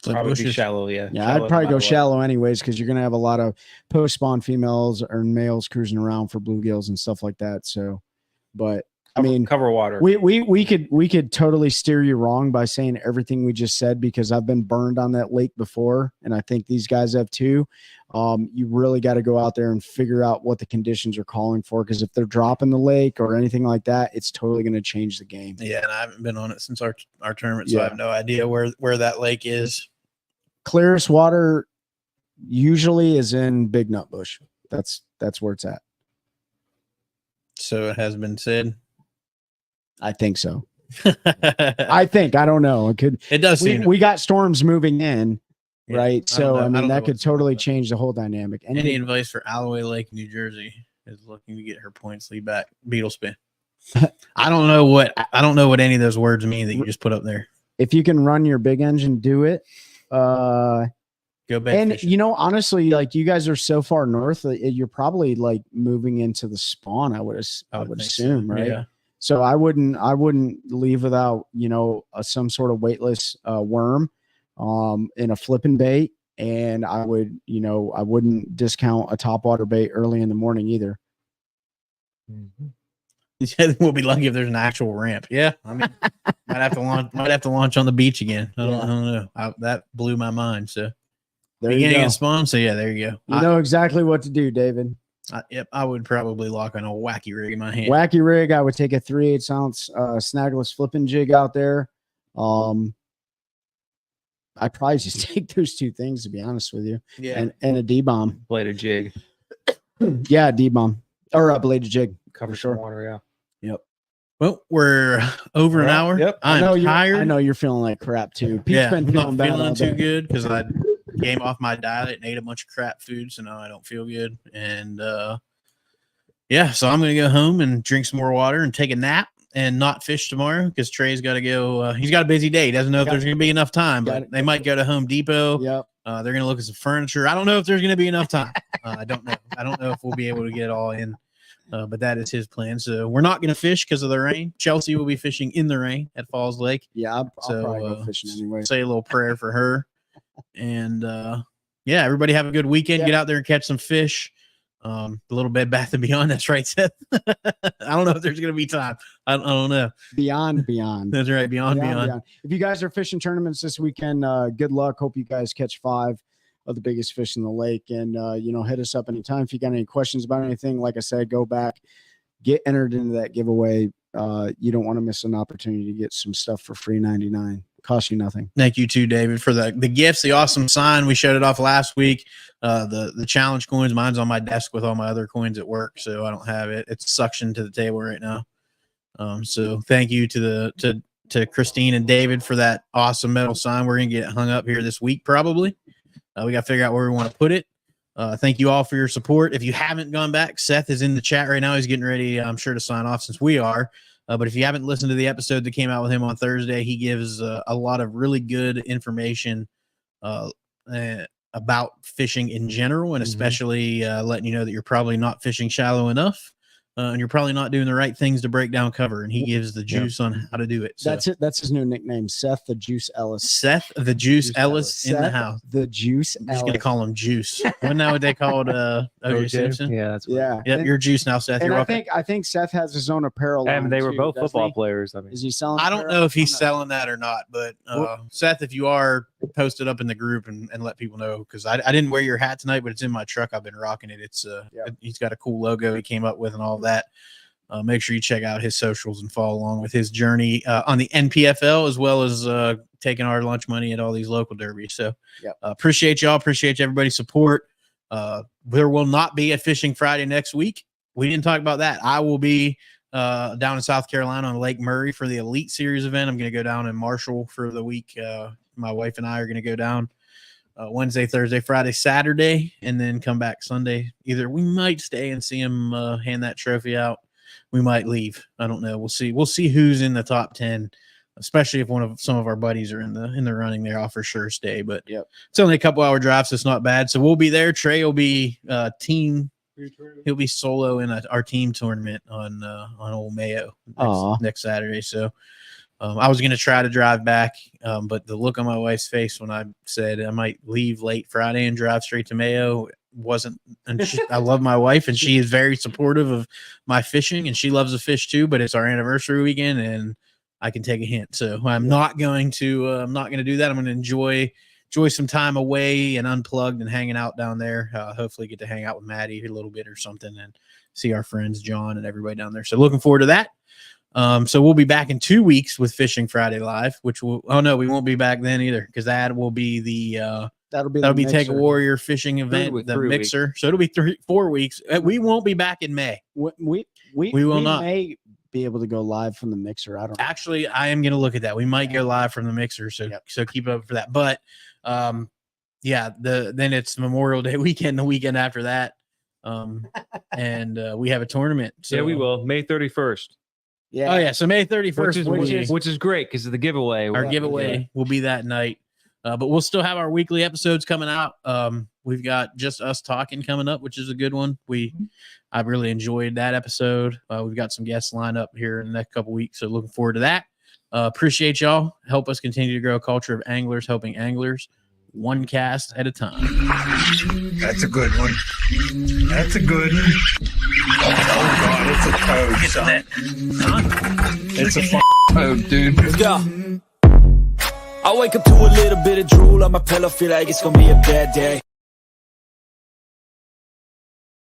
Probably be shallow, yeah. Yeah, I'd probably go shallow anyways, because you're going to have a lot of post-spawn females or males cruising around for bluegills and stuff like that. So, but I mean, cover water. We could totally steer you wrong by saying everything we just said, because I've been burned on that lake before, and I think these guys have too. You really got to go out there and figure out what the conditions are calling for, because if they're dropping the lake or anything like that, it's totally going to change the game. Yeah, and I haven't been on it since our tournament, so I have no idea where that lake is. Clearest water usually is in Big Nut Bush. That's where it's at. So it has been said. I think so. I don't know. It does seem we got storms moving in, right? So I mean that could totally change the whole dynamic. Any advice for Alloway Lake, New Jersey is looking to get her points lead back. Beetle spin. I don't know what any of those words mean that you just put up there. If you can run your big engine, do it. Go back. And fishing. honestly, like you guys are so far north, you're probably like moving into the spawn. I would assume, so. right? Yeah. So I wouldn't leave without some sort of weightless worm in a flipping bait, and I wouldn't discount a topwater bait early in the morning either. We'll be lucky if there's an actual ramp. Yeah, I mean, might have to launch on the beach again. I don't know. That blew my mind. So beginning of spawn. So yeah, there you go. You know exactly what to do, David. I would probably lock on a wacky rig in my hand. Wacky rig. I would take a 3/8 ounce snagless flipping jig out there. I'd probably just take those 2 things, to be honest with you. Yeah, and a D-bomb, bladed jig. Yeah, D-bomb or a bladed jig. Cover some water. Yeah. Yep. Well, we're over an hour. Yep. I'm tired. I know you're feeling like crap too. Pete's Yeah, been I'm not feeling too bad. good because I came off my diet and ate a bunch of crap food, so now I don't feel good. And yeah, so I'm gonna go home and drink some more water and take a nap and not fish tomorrow because Trey's got to go. He's got a busy day. He doesn't know if there's gonna be enough time, but they might go to Home Depot. Yep. They're gonna look at some furniture. I don't know if there's gonna be enough time. I don't know. I don't know if we'll be able to get it all in. But that is his plan. So we're not going to fish because of the rain. Chelsea will be fishing in the rain at Falls Lake. Yeah, I'll probably go fishing anyway. Say a little prayer for her. And yeah, everybody have a good weekend. Get out there and catch some fish. A little bit Bath and Beyond. That's right, Seth. I don't know if there's going to be time. I don't know. Beyond. That's right. Beyond. If you guys are fishing tournaments this weekend, good luck. Hope you guys catch 5 of the biggest fish in the lake, and hit us up anytime if you got any questions about anything. Like I said, go back, get entered into that giveaway. you don't want to miss an opportunity to get some stuff for free 99. Cost you nothing. Thank you too, David, for the gifts, the awesome sign. We showed it off last week. The challenge coins, mine's on my desk with all my other coins at work, so I don't have it. It's suctioned to the table right now. So thank you to Christine and David for that awesome metal sign. We're gonna get it hung up here this week, probably. We got to figure out where we want to put it. Thank you all for your support. If you haven't gone back, Seth is in the chat right now. He's getting ready, I'm sure, to sign off since we are. But if you haven't listened to the episode that came out with him on Thursday, he gives a lot of really good information about fishing in general, and especially letting you know that you're probably not fishing shallow enough. And you're probably not doing the right things to break down cover. And he gives the juice on how to do it. So. That's it. That's his new nickname, Seth the Juice Ellis. Seth the Juice Ellis in the house. The Juice I'm just going to call him Juice. Wasn't that what they called O.J. Simpson? Yeah, that's yeah. Yep, you're Juice now, Seth. And You're I think Seth has his own apparel. And line they were too, both doesn't football he? players. I mean, Is he selling? I don't apparel? know if he's I'm not- selling that or not, but Seth, if you are, post it up in the group and let people know, because I didn't wear your hat tonight, but it's in my truck. I've been rocking it. It's he's got a cool logo he came up with and all that. Make sure you check out his socials and follow along with his journey on the NPFL, as well as taking our lunch money at all these local derbies. So appreciate y'all. Appreciate everybody's support. There will not be a Fishing Friday next week. We didn't talk about that. I will be down in South Carolina on Lake Murray for the Elite Series event. I'm going to go down in Marshall for the week. My wife and I are going to go down Wednesday, Thursday, Friday, Saturday, and then come back Sunday. Either we might stay and see him hand that trophy out. We might leave. I don't know. We'll see. We'll see who's in the top 10, especially if some of our buddies are in the running there. I'll for sure stay, but it's only a couple hour drive, so it's not bad. So we'll be there. Trey will be team. He'll be solo in our team tournament on Old Mayo next Saturday. So I was going to try to drive back, but the look on my wife's face when I said I might leave late Friday and drive straight to Mayo wasn't. And I love my wife, and she is very supportive of my fishing, and she loves to fish too. But it's our anniversary weekend, and I can take a hint. So I'm not going to. I'm not going to do that. I'm going to enjoy some time away and unplugged and hanging out down there. Hopefully get to hang out with Maddie a little bit or something and see our friends John and everybody down there. So looking forward to that. So we'll be back in 2 weeks with Fishing Friday Live, which will, we won't be back then either, because that will be the that'll be Take a Warrior fishing event, the mixer. Weeks. So it'll be 4 weeks. We won't be back in May. We will not. May be able to go live from the mixer. I don't know. Actually, I am going to look at that. We might go live from the mixer. So keep up for that. But then it's Memorial Day weekend, the weekend after that. And we have a tournament. So we will. May 31st. Yeah. Oh yeah. So May 31st, which is great because of the giveaway. Our giveaway will be that night. But we'll still have our weekly episodes coming out. We've got Just Us Talking coming up, which is a good one. I've really enjoyed that episode. We've got some guests lined up here in the next couple weeks, so looking forward to that. Appreciate y'all. Help us continue to grow a culture of anglers helping anglers, one cast at a time. That's a good one. That's a good one. Oh God, it's a toad, son. It's a toad, dude. Let's go. I wake up to a little bit of drool on my pillow, feel like it's gonna be a bad day.